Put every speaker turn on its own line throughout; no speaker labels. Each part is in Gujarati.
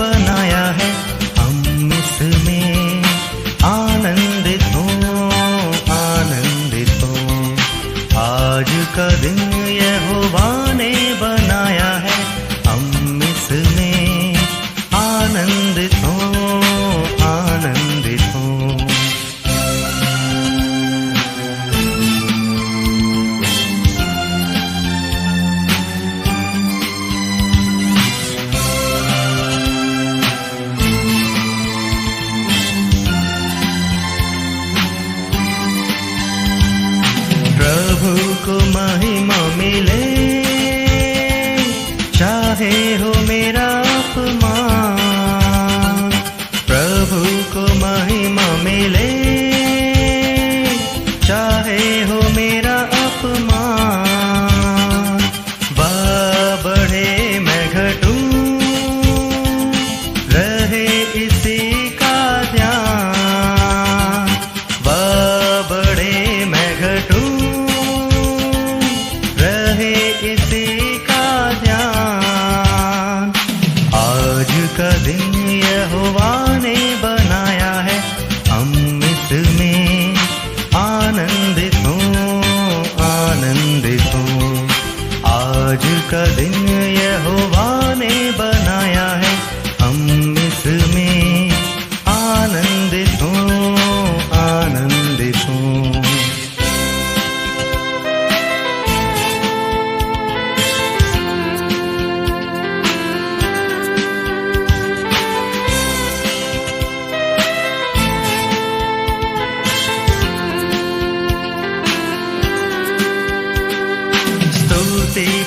बनाया है, हम इसमें आनंदित हो, आनंदित हो। आज का दिन यहोवा ने बनाया है, हम इसमें आनंदित हो, आनंदित हो। प्रभु को महिमा मिले, चाहे हो मेरा अपमान। प्रभु को महिमा मिले, चाहे हो मेरा अपमान। वह बढ़े मैं घटूं, रहे इसी का ध्यान। वह बढ़े मैं घटूं, इसी का ध्यान। आज का दिन यहोवा ने बनाया है, हम इसमें आनंदित हो, आनंदित हो। आज का दिन यहोवा ने बनाया है, हम इसमें आनंदित हो, आनंदित हो।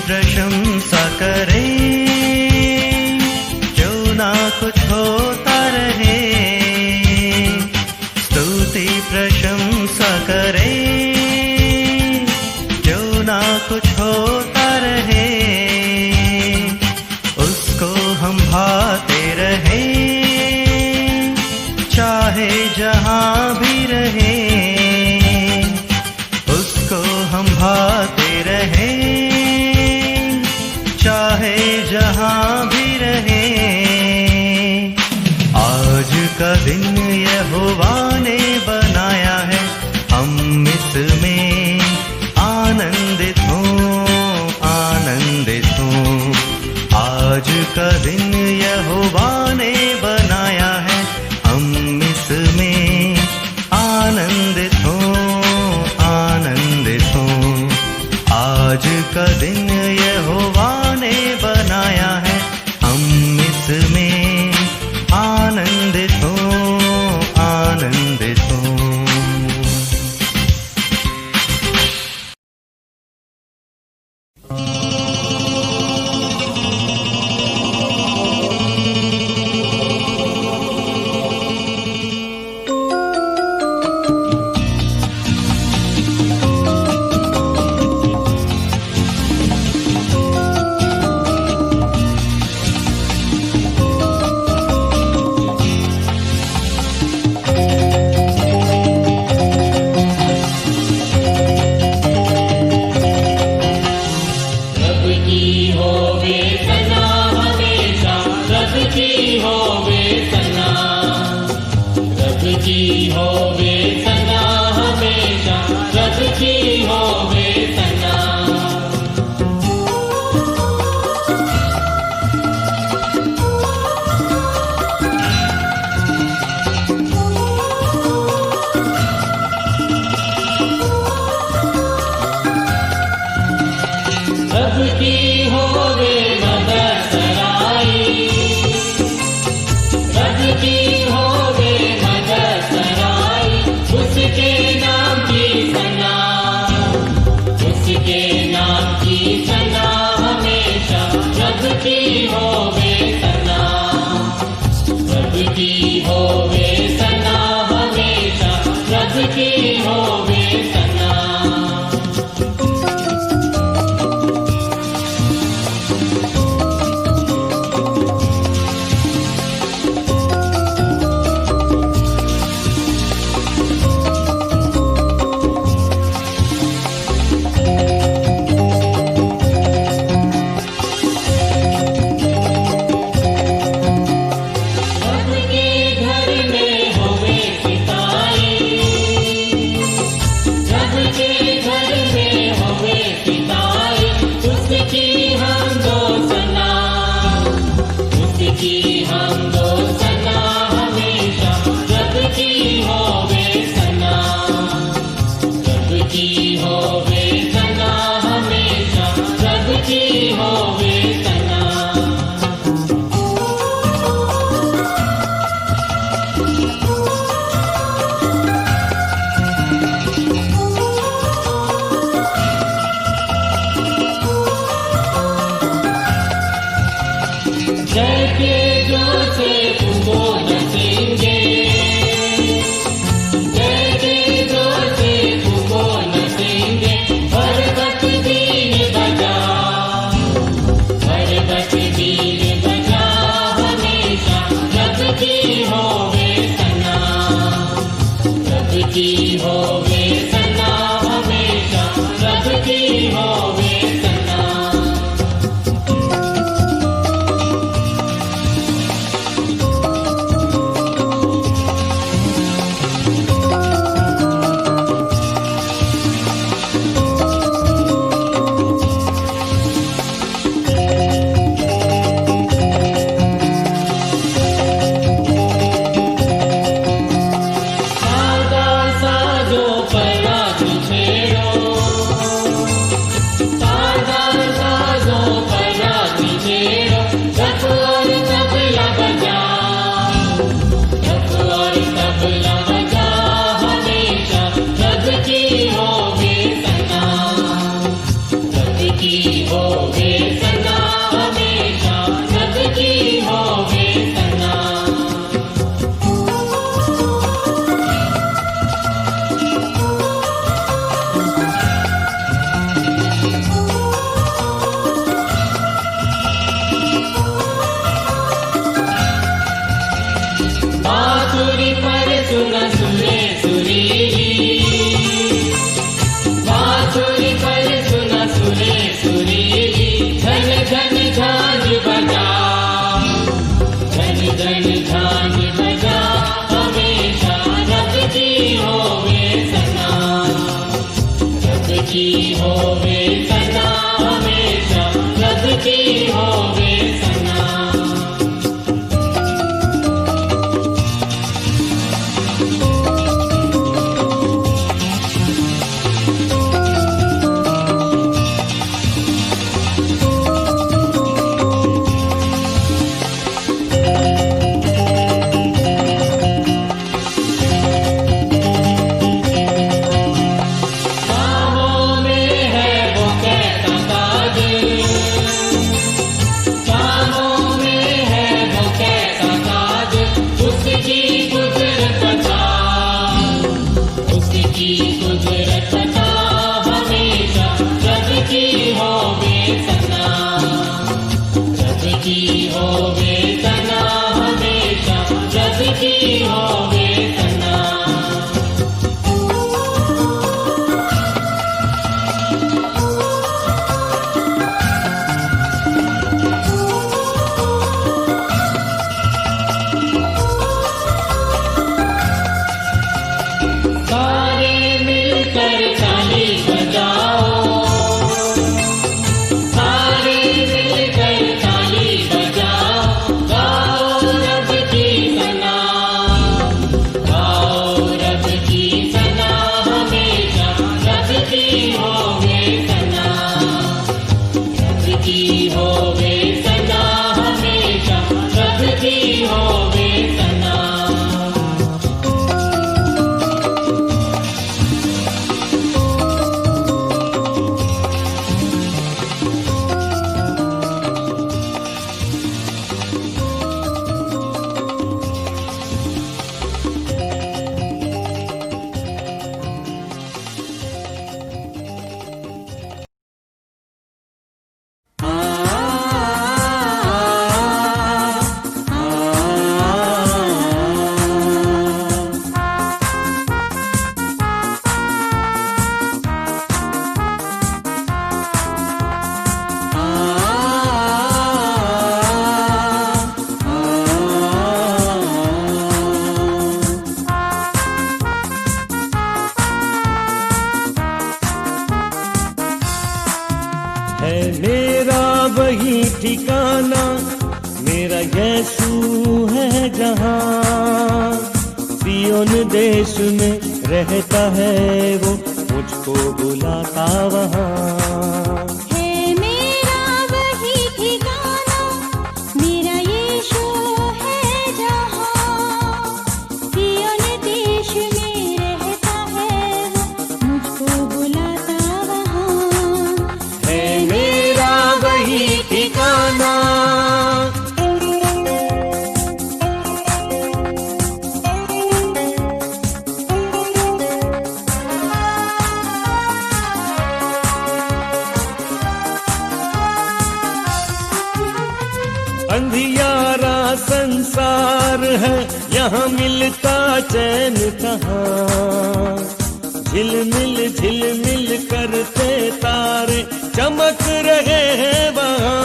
प्रशंसा करें, क्यों ना कुछ होता रहे। स्तुति प्रशंसा करें, क्यों ना कुछ होता रहे। उसको हम भाते रहे, चाहे जहां भी रहे। उसको हम भाते रहे, चाहे जहां भी रहे। आज का दिन यहोवा ने बनाया है, हम इसमें आनंदित हो, आनंदित हो। आज का दिन यहोवा ने बनाया है, हम इसमें आनंदित हो, आनंदित हो। आज का दिन यहोवा ने बनाया है, हम इसमें आनंदित हो, आनंदित हो।
के जोशे तुमको नचेंगे, जय के जोशे तुमको नचेंगे। भरत बीन बजा, भरत बीन बजा, हमेशा सबकी होवे सना, सबकी होवे सना, हमेशा सबकी होवे सना। सादा साजो पराती छेड़ो, सादा साजो पराती छेड़ो। ढक और तबला बजा, ढक और तबला बजा, हमेशा सबकी होवे सना, सबकी होवे सना, हमेशा सबकी होवे सना। बांसुरी पर सुन सुरे सुरीली, बांसुरी पर सुन सुरे सुरीली। झन झन झांझ बजा, झन झन झांझ बजा, हमेशा सबकी होवे सना, सबकी होवे सना, हमेशा सबकी होवे सना। कामों में है वो कैसा ताज, कामों में है वो कैसा ताज। उसकी कुदरत बता, उसकी कुदरत बता, हमेशा सबकी होवे सना, सबकी होवे सना, हमेशा सबकी होवे सना। सारे मिलकर ताली बजाओ, सारे मिलकर ताली बजाओ। गाओ रब की सना, गाओ रब की सना, हमेशा सबकी होवे सना, सबकी होवे सना, हमेशा सबकी होवे सना।
है मेरा वही ठिकाना, मेरा यीशु है जहाँ। सियोन देश में रहता है वो, मुझको बुलाता वहाँ।
है मेरा वही ठिकाना, मेरा यीशु है जहाँ। सियोन देश में रहता है वो, मुझको बुलाता वहाँ।
है मेरा वही ठिकाना। संसार है, यहाँ मिलता चैन कहाँ। झिलमिल करते तारे चमक रहे हैं वहाँ।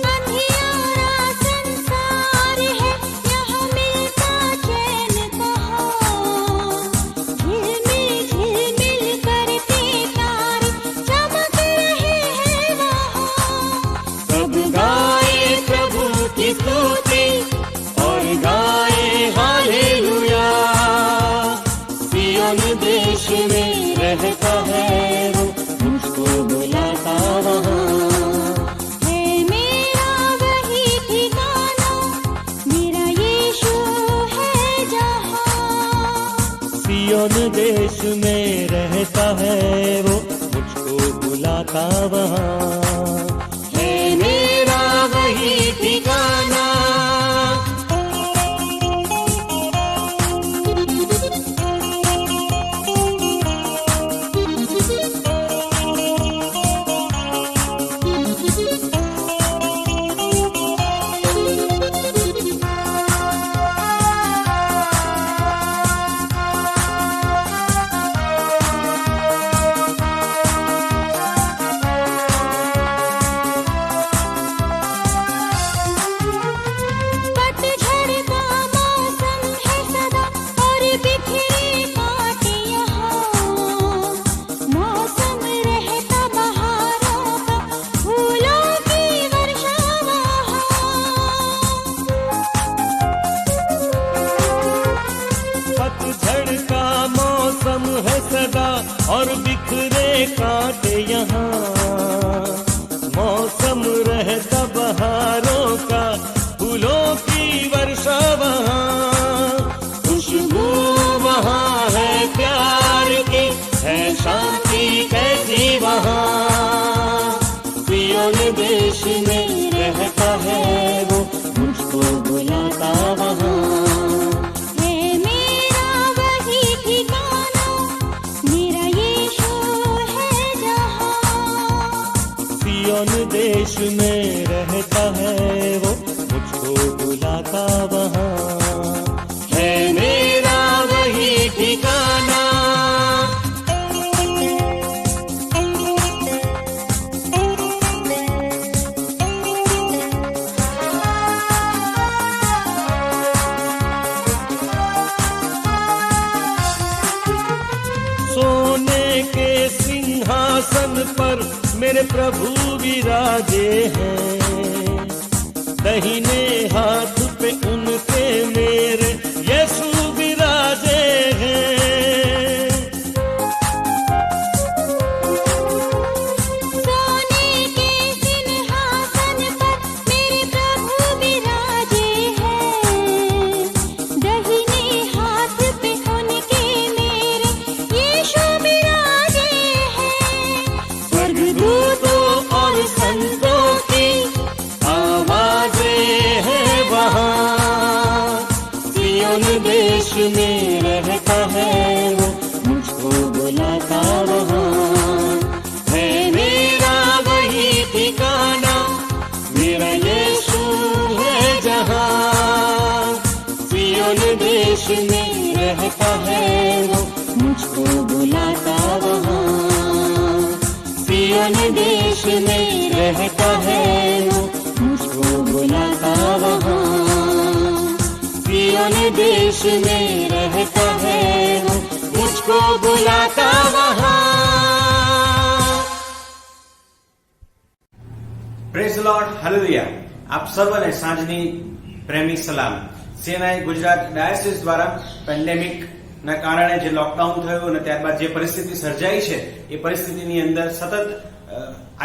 अंधियारा संसार है, यहाँ मिलता चैन कहाँ। झिलमिल करते तारे चमक रहे हैं वहाँ।
सब गाए प्रभु की स्तुति और गाए हालेलुया। सिय्योन देश में रहता है वो, मुझको बुलाता वहाँ।
है मेरा वही ठिकाना, मेरा यीशु है जहाँ।
सिय्योन देश में रहता है वो, मुझको बुलाता वहाँ। है मेरा वही ठिकाना।
पतझड़ का मौसम है सदा और बिखरे कांटे यहाँ। मौसम रहता बहारों का, फूलों की वर्षा वहाँ।
पतझड़ का मौसम है सदा और बिखरे कांटे यहाँ। मौसम रहता बहारों का, फूलों की वर्षा वहाँ। खुशबू वहाँ है प्यार की, है शांति कैसी वहाँ। सिय्योन देश में रहता है वो, मुझको बुलाता वहाँ।
है मेरा वही ठिकाना, मेरा यीशु है जहाँ।
सिय्योन देश में रहता है वो, मुझको बुलाता वहाँ। है मेरा वही ठिकाना। सोने के सिंहासन पर मेरे प्रभु विराजे हैं। दाहिने हाथ पे उनके मेरे यीशु विराजे हैं।
सोने के सिंहासन पर मेरे प्रभु विराजे हैं। दाहिने हाथ पे उनके मेरे यीशु विराजे हैं।
स्वर्गदूतों और संतों की आवाजें हैं वहाँ। सिय्योन देश में रहता है वो, मुझको बुलाता वहाँ। है मेरा वही ठिकाना, मेरा यीशु है जहाँ। सिय्योन देश में रहता है वो, मुझको बुलाता वहाँ। सिय्योन देश में रहता है वो, मुझको बुलाता वहाँ। सिय्योन देश में रहता है वो, मुझको बुलाता वहाँ।
Praise the lord, hallelujah. આપ સર્વને સાંજની પ્રેમી સલામ. સીએનઆઈ ગુજરાત ડાયસિસ દ્વારા પેન્ડેમિકના કારણે જે લોકડાઉન થયું અને ત્યારબાદ જે પરિસ્થિતિ સર્જાઈ છે એ પરિસ્થિતિની અંદર સતત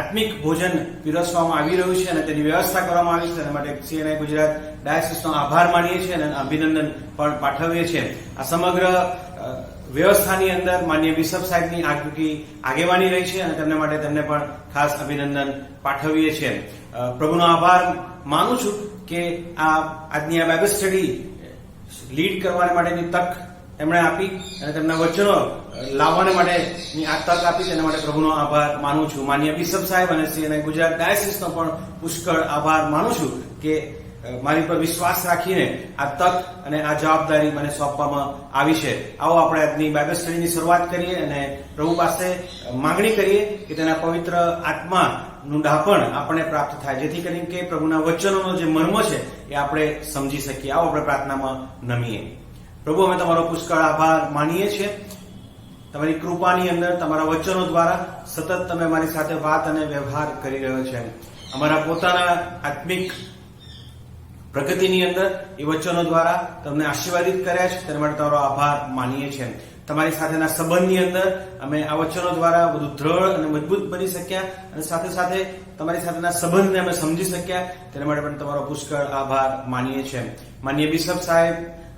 આત્મિક ભોજન પીરસવામાં આવી રહ્યું છે અને તેની વ્યવસ્થા કરવામાં આવી છે. તેના માટે સીએનઆઈ ગુજરાત ડાયસિસનો આભાર માનીએ છીએ અને અભિનંદન પણ પાઠવીએ છીએ. આ સમગ્ર વ્યવસ્થાની અંદર માન્ય બિશપ સાહેબની આગેવાની રહી છે અને તેમના માટે તેમને પણ ખાસ અભિનંદન પાઠવીએ છીએ. પ્રભુનો આભાર માનું છું કે આજની આ બાઇબલ સ્ટડી લીડ કરવા માટેની તક એમણે આપી અને તેમના વચનો લાવવાને માટેની આ તક આપી તેના માટે પ્રભુનો આભાર માનું છું. માનનીય બિશપ સાહેબ અને CNI ગુજરાત ડાયસિસનો પણ પુષ્કળ આભાર માનું છું કે મારી પર વિશ્વાસ રાખીને આ તક અને આ જવાબદારી મને સોંપવામાં આવી છે. આવો આપણે આજની બાઇબલ સ્ટડીની શરૂઆત કરીએ અને પ્રભુ પાસે માંગણી કરીએ કે તેના પવિત્ર આત્માનું ડાપણ આપણને પ્રાપ્ત થાય, જેથી કરીને કે પ્રભુના વચનોનો જે મર્મ છે એ આપણે સમજી શકીએ. આવો આપણે પ્રાર્થનામાં નમીએ. પ્રભુ, અમે તમારો પુષ્કળ આભાર માનીએ છીએ. તમારી કૃપાની અંદર તમારા વચનો દ્વારા સતત તમે અમારી સાથે વાત અને વ્યવહાર કરી રહ્યો છે. અમારા પોતાના આત્મિક પ્રગતિની અંદર એ વચનો દ્વારા તમને આશીર્વાદિત કર્યા છે, તેના માટે તમારો આભાર માનીએ છીએ. તમારી સાથેના સંબંધની અંદર અમે આ વચનો દ્વારા વધુ દ્રઢ અને મજબૂત બની શક્યા અને સાથે સાથે તમારી સાથેના સંબંધને અમે સમજી શક્યા, તેના માટે પણ તમારો પુષ્કળ આભાર માનીએ છીએ. માનનીય બિશપ સાહેબ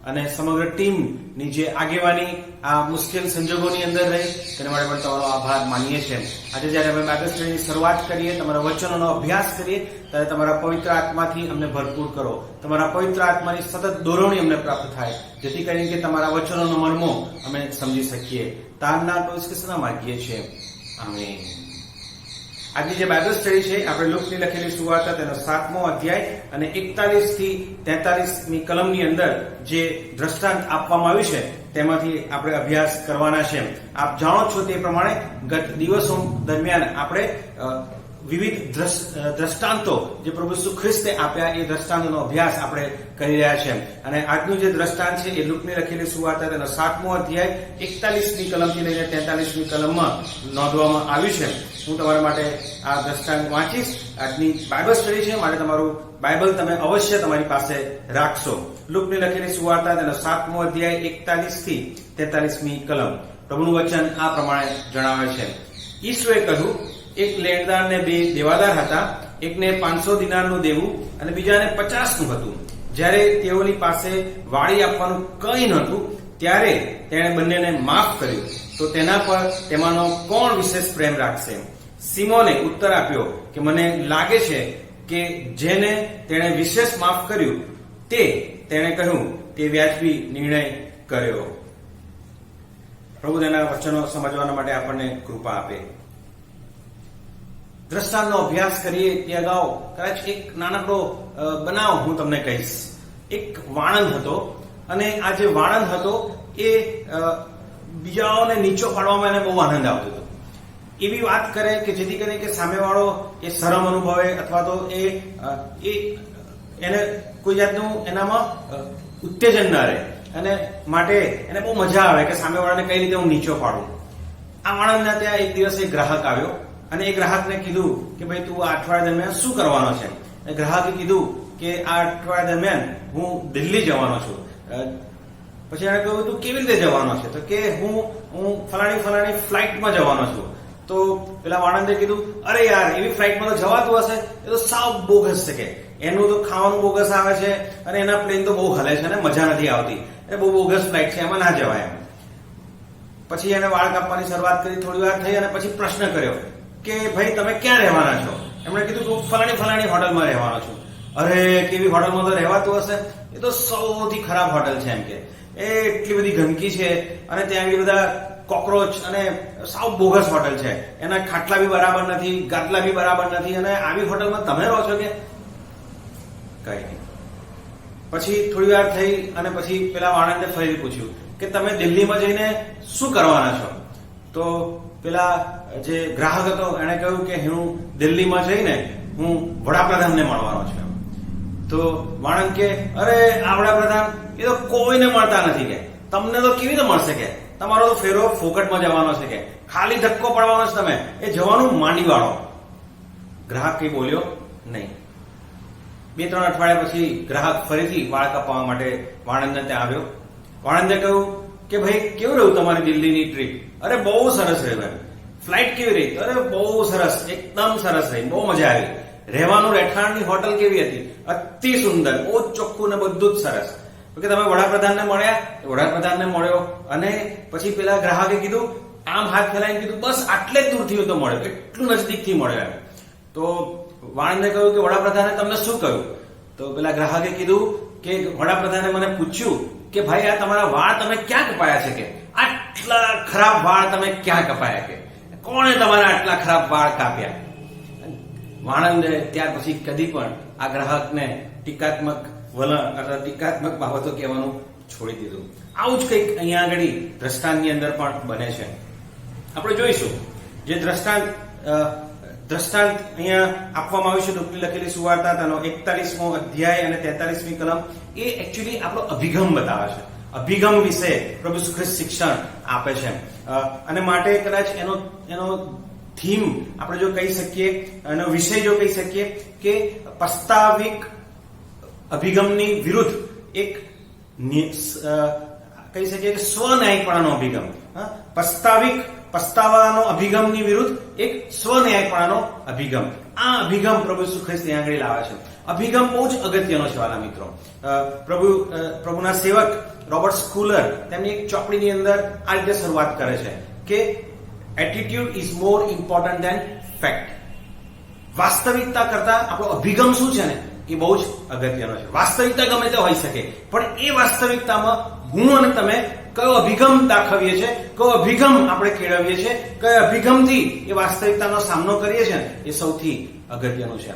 અને સમગ્ર ટીમની જે આગેવાની આ મુશ્કેલ સંજોગોની અંદર રહી તેના માટે પણ તમારો આભાર માનીએ છીએ. આજે જ્યારે અમે બાઇબલ સ્ટડીની શરૂઆત કરીએ, તમારા વચનોનો અભ્યાસ કરીએ, ત્યારે તમારા પવિત્ર આત્માથી અમને ભરપૂર કરો. તમારા પવિત્ર આત્માની સતત દોરવણી અમને પ્રાપ્ત થાય, જેથી કરીને કે તમારા વચનોનો મર્મો અમે સમજી શકીએ. તારના કૃષ્ણ માગીએ છીએ. આમીન. આજની જે બાઇબલ સ્ટડી છે આપણે લુકની લખેલી સુવાર્તા તેનો 7મો અધ્યાય અને 41 થી 43મી કલમની અંદર જે દ્રષ્ટાંત આપવામાં આવ્યું છે તેમાંથી આપણે અભ્યાસ કરવાના છે. આપ જાણો છો તે પ્રમાણે ગત દિવસો દરમિયાન આપણે વિવિધ દ્રષ્ટાંતો જે પ્રભુ ઈસુ ખ્રિસ્તે આપ્યા એ દ્રષ્ટાંતોનો અભ્યાસ આપણે કરી રહ્યા છે. અને આજનું જે દ્રષ્ટાંત છે એ લુકની લખેલી સુવાર્તા તેનો 7મો અધ્યાય 41મી કલમથી લઈને 43મી કલમમાં નોંધવામાં આવ્યું છે. હું તમારા માટે આ દ્રષ્ટાંત વાંચીશ. આજની બાઇબલ સ્ટડી છે, માટે તમારું બાઇબલ તમે અવશ્ય તમારી પાસે રાખશો. લુકની લખેલી સુવાર્તા તેનો 7મો અધ્યાય 41 થી 43મી કલમ. પ્રભુનું વચન આ પ્રમાણે જણાવે છે. ઈસુએ કહ્યું, એક લેણદાર ને 2 દેવાદાર હતા. એકને 500 દિનારનું દેવું અને બીજાને 50નું હતું. જ્યારે તેઓની પાસે વાળી આપવાનું કંઈ નહોતું ત્યારે તેણે બંનેને માફ કર્યું. તો તેના પર તેમાંનો કોણ વિશેષ પ્રેમ રાખશે? સિમોને ઉત્તર આપ્યો કે મને લાગે છે કે જેને તેણે વિશેષ માફ કર્યું તેણે કહ્યું તે વ્યાજબી નિર્ણય કર્યો. પ્રભુ તેના વચનો સમજવાના માટે આપણને કૃપા આપે. દ્રષ્ટાંતનો અભ્યાસ કરીએ તે અગાઉ કદાચ એક નાનકડો બનાવ હું તમને કહીશ. એક વાણંદ હતો અને આ જે વાણંદ હતો એ બીજાઓને નીચો પાડવામાં એને બહુ આનંદ આવતો હતો. એવી વાત કરે કે જેથી કરીને કે સામેવાળો એ શરમ અનુભવે અથવા તો એને કોઈ જાતનું એનામાં ઉત્તેજન ના રહે અને માટે એને બહુ મજા આવે કે સામેવાળાને કઈ રીતે હું નીચો પાડું. આ વાણંદના ત્યાં એક દિવસ એક ગ્રાહક આવ્યો અને એ ગ્રાહકને કીધું કે ભાઈ તું આ અઠવાડિયા દરમિયાન શું કરવાનો છે? ગ્રાહકે કીધું કે આ અઠવાડિયા દરમિયાન હું દિલ્હી જવાનો છું. પછી એને કહ્યું તું કેવી રીતે જવાનો છે? તો કે હું ફલાણી ફ્લાઇટમાં જવાનો છું. તો પેલા વાણંદે કીધું, અરે યાર એવી ફ્લાઇટમાં તો જવાતું હશે, એ તો સાવ બોગસ છે કે એનું તો ખાવાનું બોગસ આવે છે અને એના પ્લેન તો બહુ હલે છે ને મજા નથી આવતી, એ બહુ બોગસ ફ્લાઇટ છે, એમાં ના જવાય એમ. પછી એને વાળ કાપવાની શરૂઆત કરી. થોડી વાર થઈ અને પછી પ્રશ્ન કર્યો કે ભાઈ તમે ક્યાં રહેવાના છો? એમણે કીધું હું ફલાણી હોટલમાં રહેવાનો છું. અરે કેવી હોટલમાં તો રહેવાતું હશે, એ તો સૌથી ખરાબ હોટલ છે એમ કે એટલી બધી ગંદકી છે અને ત્યાં એટલી બધા કોકરોચ અને સાવ બોગસ હોટલ છે, એના ખાટલા બી બરાબર નથી, ગાટલા બી બરાબર નથી, અને આવી હોટલમાં તમે રહો છો કે? કઈ નહીં. પછી થોડી વાર થઈ અને પછી પેલા વાણંદે ફરીથી પૂછ્યું કે તમે દિલ્હીમાં જઈને શું કરવાના છો? તો પેલા જે ગ્રાહક હતો એને કહ્યું કે હું દિલ્હીમાં જઈને હું વડાપ્રધાનને મળવાનો છું. તો વાણંદ કે અરે આ વડાપ્રધાન એ તો કોઈને મળતા નથી કે તમને તો કેવી રીતે મળશે કે તમારો તો ફેરો ફોકટમાં જવાનો છે કે ખાલી ધક્કો પડવાનો છે, તમે એ જવાનું માંડી વાળો. ગ્રાહક કઈ બોલ્યો નહીં. 2-3 અઠવાડિયા પછી ગ્રાહક ફરીથી વાળ કાપવા માટે વાણંદને ત્યાં આવ્યો. વાણંદે કહ્યું કે ભાઈ કેવું રહ્યું તમારી દિલ્હીની ટ્રીપ? અરે બહુ સરસ રહ્યું. ફ્લાઇટ કેવી રહી? અરે બહુ સરસ, એકદમ સરસ રહી, બહુ મજા આવી. રહેવાનું રહેઠાણની હોટલ કેવી હતી? અતિ સુંદર, બહુ ચોખ્ખું ને બધું જ સરસ. કે તમે વડાપ્રધાનને મળ્યા? વડાપ્રધાનને મળ્યો અને પછી પેલા ગ્રાહકે કીધું, આમ હાથ ફેલાઈને કીધું બસ આટલે જ દૂરથી હું તો મળ્યો, એટલું નજીકથી મળ્યો. તો વાણંદે કહ્યું કે વડાપ્રધાને તમને શું કહ્યું? તો પેલા ગ્રાહકે કીધું કે વડાપ્રધાને મને પૂછ્યું કે ભાઈ આ તમારા વાળ તમે ક્યાં કપાયા છે કે આટલા ખરાબ વાળ તમે ક્યાં કપાયા? કે કોણે તમારા આટલા ખરાબ વાળ કાપ્યા? વાણંદે ત્યાર પછી કદી પણ આ ગ્રાહકને ટીકાત્મક વલણ અથવા ટીકાત્મક બાબતો કહેવાનું છોડી દીધું. આવું જ કંઈક અહીંયા આગળ દ્રષ્ટાંતની અંદર પણ બને છે. આપણે જોઈશું જે દ્રષ્ટાંત અહીંયા આપવામાં આવ્યું છે ડોક્ટરી લખેલી સુવાર્તા તેનો 41મો અધ્યાય અને 43મી કલમ એ એકચ્યુઅલી આપણો અભિગમ બતાવે છે. અભિગમ વિશે પ્રભુ ઈસુ ખ્રિસ્ત શિક્ષણ આપે છે અને માટે કદાચ એનો થીમ આપણે જો કહી શકીએ, એનો વિષય જો કહી શકીએ કે પ્રસ્તાવિક અભિગમની વિરુદ્ધ એક કહી શકીએ કે સ્વન્યાયીપણાનો અભિગમ. પસ્તાવાનો અભિગમની વિરુદ્ધ એક સ્વન્યાયીપણાનો અભિગમ. આ અભિગમ પ્રભુ ઈસુ ખ્રિસ્ત ત્યાં આગળ લાવે છે. અભિગમ બહુ જ અગત્યનો છે વાલા મિત્રો. પ્રભુના સેવક રોબર્ટ સ્કુલર તેમની એક ચોપડીની અંદર આ રીતે શરૂઆત કરે છે કે attitude is more important than fact. વાસ્તવિકતા કરતા આપણો અભિગમ શું છે ને એ બહુ જ અગત્યનો છે. વાસ્તવિકતા ગમે તે હોઈ શકે, પણ એ વાસ્તવિકતામાં હું અને તમે કયો અભિગમ દાખવીએ છીએ, કયો અભિગમ આપણે કેળવીએ છીએ, કયો અભિગમથી એ વાસ્તવિકતાનો સામનો કરીએ છીએ એ સૌથી અગત્યનું છે.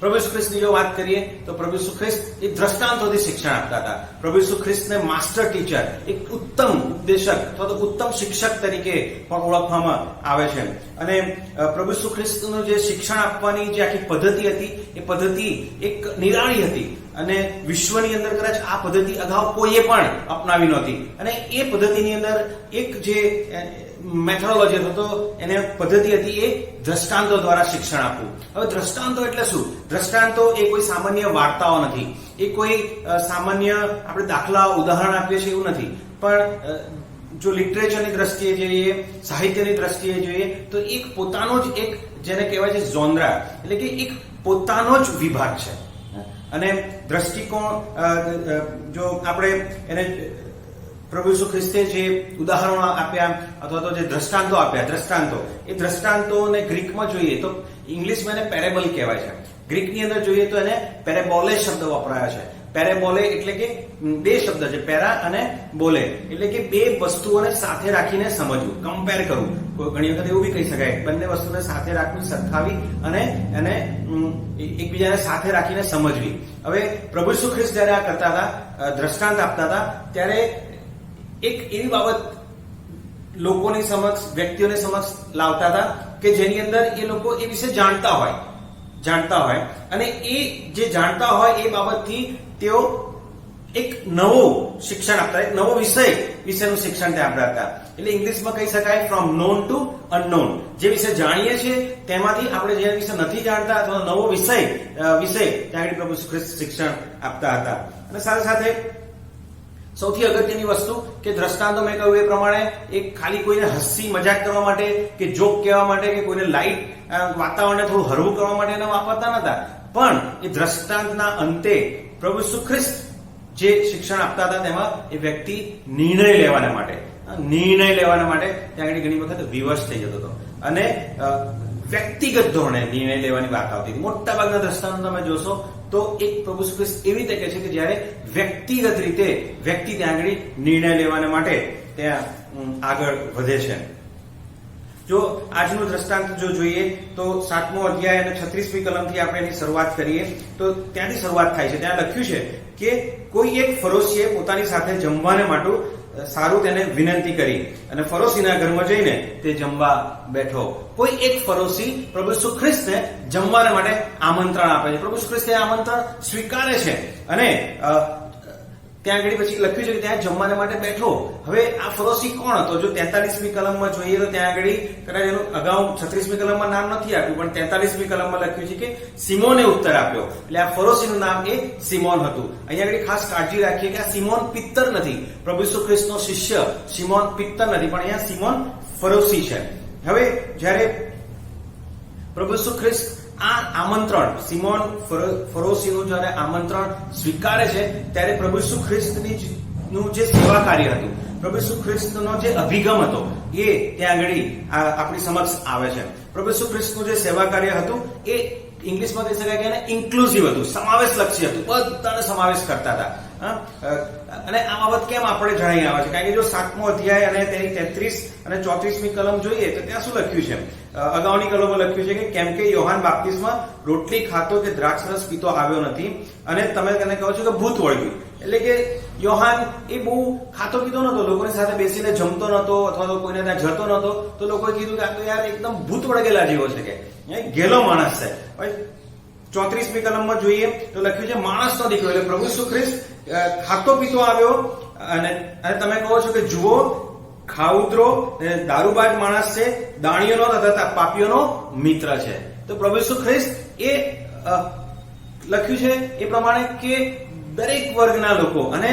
પ્રભુ ઈસુ ખ્રિસ્તની જો વાત કરીએ તો પ્રભુ ઈસુ ખ્રિસ્ત એક દ્રષ્ટાંતોથી શિક્ષણ આપતા હતા. પ્રભુ ઈસુ ખ્રિસ્તને માસ્ટર ટીચર, એક ઉત્તમ ઉપદેશક અથવા તો ઉત્તમ શિક્ષક તરીકે પણ ઓળખવામાં આવે છે. અને પ્રભુ ઈસુ ખ્રિસ્તનું જે શિક્ષણ આપવાની જે આખી પદ્ધતિ હતી એ પદ્ધતિ એક નિરાળી હતી અને વિશ્વની અંદર કદાચ આ પદ્ધતિ અગાઉ કોઈએ પણ અપનાવી નહોતી. અને એ પદ્ધતિની અંદર એક જે મેથોડોલોજી હતો એને પદ્ધતિ હતી એ દ્રષ્ટાંતો દ્વારા શિક્ષણ આપવું. હવે દ્રષ્ટાંતો એટલે શું? દ્રષ્ટાંતો એ કોઈ સામાન્ય વાર્તાઓ નથી, એ કોઈ સામાન્ય આપણે દાખલા ઉદાહરણ આપીએ છીએ એવું નથી, પણ જો લિટરેચરની દ્રષ્ટિએ જોઈએ, સાહિત્યની દ્રષ્ટિએ જોઈએ તો એક પોતાનો જ એક જેને કહેવાય છે ઝોનરા, એટલે કે એક પોતાનો જ વિભાગ છે. અને દ્રષ્ટિકોણ જો આપણે એને પ્રભુ ઈસુ ખ્રિસ્તે જે ઉદાહરણો આપ્યા અથવા તો જે દ્રષ્ટાંતો આપ્યા, એ દ્રષ્ટાંતોને ગ્રીકમાં જોઈએ તો ઇંગ્લિશમાં એને પેરેબલ કહેવાય છે. ગ્રીકની અંદર જોઈએ તો એને પેરેબોલે શબ્દ વપરાયો છે. પેરેબોલે એટલે કે બે શબ્દ છે, પેરા અને બોલે, એટલે કે બે વસ્તુઓને સાથે રાખીને સમજવું, કમ્પેર કરવું. ઘણી વખત એવું બી કહી શકાય બંને વસ્તુને સાથે રાખવી, સરખાવી અને એને એકબીજાને સાથે રાખીને સમજવી. હવે પ્રભુ ઈસુ ખ્રિસ્ત જયારે આ કરતા હતા, દ્રષ્ટાંત આપતા હતા, ત્યારે એક એવી બાબત લોકોની સમક્ષ, વ્યક્તિઓને સમક્ષ લાવતા હતા કે જેની અંદર એ લોકો એ વિશે જાણતા હોય અને એ જે જાણતા હોય એ બાબતથી તેઓ એક નવો શિક્ષણ આપતા, એક નવો વિષય વિશેનું શિક્ષણ ત્યાં આપતા હતા. એટલે ઇંગ્લિશમાં કહી શકાય ફ્રોમ નોન ટુ અનનોન. જે વિશે જાણીએ છીએ તેમાંથી આપણે જે વિશે નથી જાણતા અથવા નવો વિષય ત્યાં પ્રભુ ખ્રિસ્ત શિક્ષણ આપતા હતા. અને સાથે સાથે સૌથી અગત્યની વસ્તુ કે દ્રષ્ટાંતો મેં કહ્યું એ પ્રમાણે એક ખાલી કોઈને હસી મજાક કરવા માટે કે જોક કહેવા માટે કે કોઈને લાઈટ વાતાવરણને થોડું હળવું કરવા માટે એને વાપરતા નતા, પણ એ દ્રષ્ટાંતના અંતે પ્રભુ ઈસુ ખ્રિસ્ત જે શિક્ષણ આપતા હતા તેમાં એ વ્યક્તિ નિર્ણય લેવાના માટે ત્યાં આગળ ઘણી વખત વિવશ થઈ જતો હતો અને વ્યક્તિગત ધોરણે નિર્ણય લેવાની વાત આવતી હતી. મોટા ભાગના દ્રષ્ટાંતો તમે જોશો તો એક પ્રભુ ઈસુ ખ્રિસ્ત એવી રીતે કહે છે કે જ્યારે વ્યક્તિગત રીતે વ્યક્તિ ત્યાં આગળ નિર્ણય લેવાના માટે ત્યાં આગળ વધે છે. જો આજનું દ્રષ્ટાંત જો જોઈએ તો 7મો અધ્યાય અને 36મી કલમથી આપણે એની શરૂઆત કરીએ તો ત્યાંથી શરૂઆત થાય છે. ત્યાં લખ્યું છે કે કોઈ એક ફરોશીએ પોતાની સાથે જમવાને માટે સારું તેને વિનંતી કરી અને ફરોશીના ઘરમાં જઈને તે જમવા બેઠો. કોઈ એક ફરોશી પ્રભુ ઈસુ ખ્રિસ્તને જમવાના માટે આમંત્રણ આપે છે. પ્રભુ ઈસુ ખ્રિસ્ત આમંત્રણ સ્વીકારે છે અને ત્યાં આગળ પછી લખ્યું છે કે ત્યાં જમવાના માટે બેઠો. હવે આ ફરોશી કોણ હતો? જો 43મી કલમમાં જોઈએ તો ત્યાં આગળ કદાચ એનું અગાઉ 36મી કલમમાં નામ નથી આપ્યું, પણ 43મી કલમમાં લખ્યું છે કે સિમોને ઉત્તર આપ્યો. એટલે આ ફરોશીનું નામ એ સિમોન હતું. અહીંયા આગળ ખાસ કાળજી રાખીએ કે આ સિમોન પિત્તર નથી, પ્રભુ ઈસુ ખ્રિસ્તનો શિષ્ય સિમોન પિત્તર નથી, પણ અહીંયા સિમોન ફરોશી છે. હવે જ્યારે પ્રભુ ઈસુ ખ્રિસ્ત આ આમંત્રણ સિમોન ફરોશીનું જ્યારે આમંત્રણ સ્વીકારે છે ત્યારે પ્રભુ ઈસુ ખ્રિસ્તનું જે સેવા કાર્ય હતું, પ્રભુ ઈસુ ખ્રિસ્તનો જે અભિગમ હતો એ ત્યાં આગળ આપણી સમક્ષ આવે છે. પ્રભુ ઈસુ ખ્રિસ્તનું જે સેવા કાર્ય હતું એ ઇંગ્લિશમાં કહી શકાય કે ઇન્ક્લુઝિવ હતું, સમાવેશલક્ષી હતું, બધાને સમાવેશ કરતા હતા. અને આ બાબત કેમ આપણે જણાઈ આવે છે? કારણ કે જો 7મો અધ્યાય અને તેની 33 અને 34મી કલમ જોઈએ તો ત્યાં શું લખ્યું છે? અગાઉની કલમમાં લખ્યું છે કે કેમ કે યોહાન બાપ્તિસ્મા રોટલી ખાતો કે દ્રાક્ષરસ પીતો આવ્યો નથી અને તમે તેને કહો છો કે ભૂત વળગ્યું. એટલે કે યોહાન એ બહુ ખાતો પીતો નતો, લોકોની સાથે બેસીને જમતો નતો અથવા તો કોઈને ત્યાં જતો નતો, તો લોકોએ કીધું કે આ તો યાર એકદમ ભૂત વળગેલા જેવો છે, કે ગેલો માણસ છે. 34મી કલમમાં જોઈએ તો લખ્યું છે માણસનો દીકરો, એટલે પ્રભુ ઈસુ ખ્રિસ્ત ખાતો પીતો આવ્યો અને તમે કહો છો કે જુઓ ખાઉતરો દારૂબાજ માણસ છે, દાણીઓનો તથા પાપીઓનો મિત્ર છે. તો પ્રભુ ઈસુ ખ્રિસ્ત એ લખ્યું છે એ પ્રમાણે કે દરેક વર્ગના લોકો અને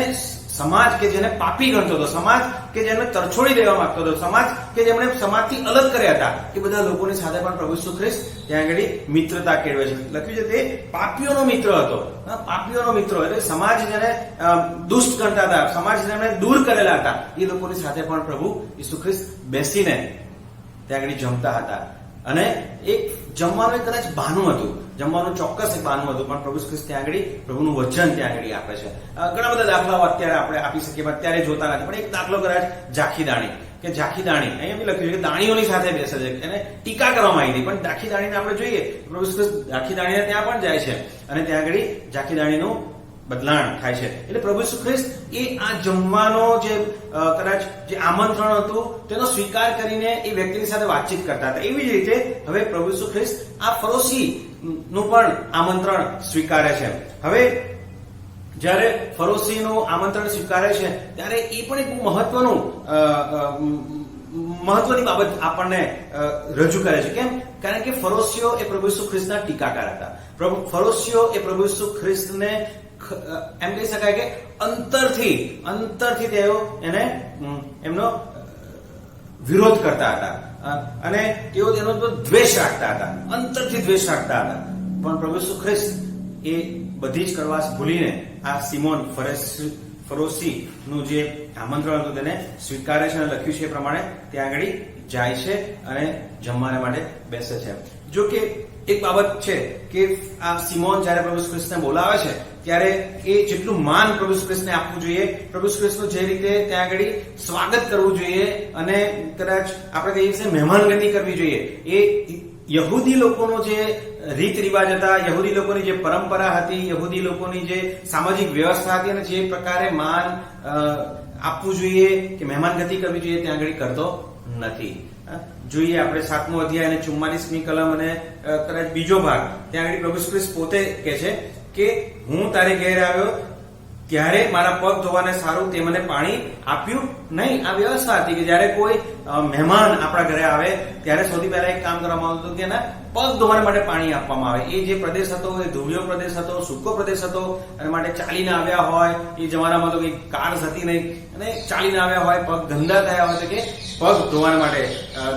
સમાજ કે જેને પાપી ગણતો હતો, સમાજ કે જેને તરછોડી દેવા માંગતો હતો, સમાજ કે જેમણે સમાજથી અલગ કર્યા હતા, એ બધા લોકોની સાથે પણ પ્રભુ ઈસુ ખ્રિસ્ત ત્યાં આગળ મિત્રતા કેળવે છે. લખ્યું છે તે પાપીઓનો મિત્ર હતો. પાપીઓનો મિત્ર એટલે સમાજ જેને દુષ્ટ ગણતા હતા, સમાજ જેને દૂર કરેલા હતા, એ લોકોની સાથે પણ પ્રભુ ઈસુ ખ્રિસ્ત બેસીને ત્યાં આગળ જમતા હતા. અને એક જમવાનું કદાચ બહાનું હતું, જમવાનું ચોક્કસ એક બહાનું હતું, પણ પ્રભુ ખ્રિસ્ત ત્યાં આગળ પ્રભુનું વચન ત્યાં આગળ આપે છે. ઘણા બધા દાખલાઓ અત્યારે આપણે આપી શકીએ, અત્યારે જોતા નથી, પણ એક દાખલો કદાચ ઝાંખી દાણી, કે ઝાંખી દાણી અહીંયા બી લખ્યું છે કે દાણીઓની સાથે બેસે છે, એને ટીકા કરવામાં આવી હતી, પણ ઝાંખી દાણીને આપણે જોઈએ પ્રભુ ખ્રિસ્ત ઝાંખી દાણીને ત્યાં પણ જાય છે અને ત્યાં આગળ ઝાંખી દાણીનું બદલાણ થાય છે. એટલે પ્રભુ ઈસુ ખ્રિસ્ત એ આ જમવાનો જે કદાચ જે આમંત્રણ હતું તેનો સ્વીકાર કરીને એ વ્યક્તિની સાથે વાતચીત કરતા હતા. એવી જ રીતે હવે પ્રભુ ઈસુ ખ્રિસ્ત આ ફરોશી નું પણ આમંત્રણ સ્વીકારે છે. હવે જ્યારે ફરોશીનું આમંત્રણ સ્વીકારે છે ત્યારે એ પણ એક બહુ મહત્વની બાબત આપણને રજૂ કરે છે. કેમ? કારણ કે ફરોશીઓ એ પ્રભુ ઈસુ ખ્રિસ્તના ટીકાકાર હતા. ફરોશીઓ એ પ્રભુ ઈસુ ખ્રિસ્તને એમ કહી શકાય કે અંતરથી તેઓ એમનો વિરોધ કરતા હતા અને તેઓ તેનો દ્વેષ રાખતા હતા, અંતરથી દ્વેષ રાખતા હતા. પણ પ્રભુ ઈસુ ખ્રિસ્ત એ બધી જ કડવાશ ભૂલીને આ સિમોન ફરોશી નું જે આમંત્રણ હતું તેને સ્વીકારે છે અને લખ્યું છે એ પ્રમાણે ત્યાં આગળ જાય છે અને જમવાના માટે બેસે છે. જો કે એક બાબત છે કે આ સિમોન જ્યારે પ્રભુ ઈસુ ખ્રિસ્તને બોલાવે છે ત્યારે એ જેટલું માન પ્રભુ ઈસુ ખ્રિસ્તને આપવું જોઈએ, પ્રભુ ઈસુ ખ્રિસ્તનું જે રીતે ત્યાં આગળ સ્વાગત કરવું જોઈએ અને કદાચ આપણે કહીએ છીએ મહેમાનગતિ કરવી જોઈએ, એ યહૂદી લોકોનો જે રીત રિવાજ હતા, યહૂદી લોકોની જે પરંપરા હતી, યહૂદી લોકોની જે સામાજિક વ્યવસ્થા હતી અને જે પ્રકારે માન આપવું જોઈએ કે મહેમાનગતિ કરવી જોઈએ ત્યાં આગળ કરતો નથી. જોઈએ આપણે 7મો અધ્યાય અને 44મી કલમ અને કદાચ બીજો ભાગ, ત્યાં આગળ પ્રભુ ઈસુ ખ્રિસ્ત પોતે કહે છે કે હું તારે ઘેર આવ્યો ત્યારે મારા પગ ધોવાને સારું તે મને પાણી આપ્યું નહીં. આ વ્યવસ્થા હતી કે જયારે કોઈ મહેમાન આપણા ઘરે આવે ત્યારે સૌથી પહેલા એક કામ કરવામાં આવતું હતું કે એના પગ ધોવાને માટે પાણી આપવામાં આવે. એ જે પ્રદેશ હતો એ ધૂળિયો પ્રદેશ હતો, સૂકો પ્રદેશ હતો અને માટે ચાલીને આવ્યા હોય, એ જમાનામાં તો કઈ કાર્સ હતી નહીં, અને ચાલીને આવ્યા હોય, પગ ગંદા થયા હોય તો કે પગ ધોવાના માટે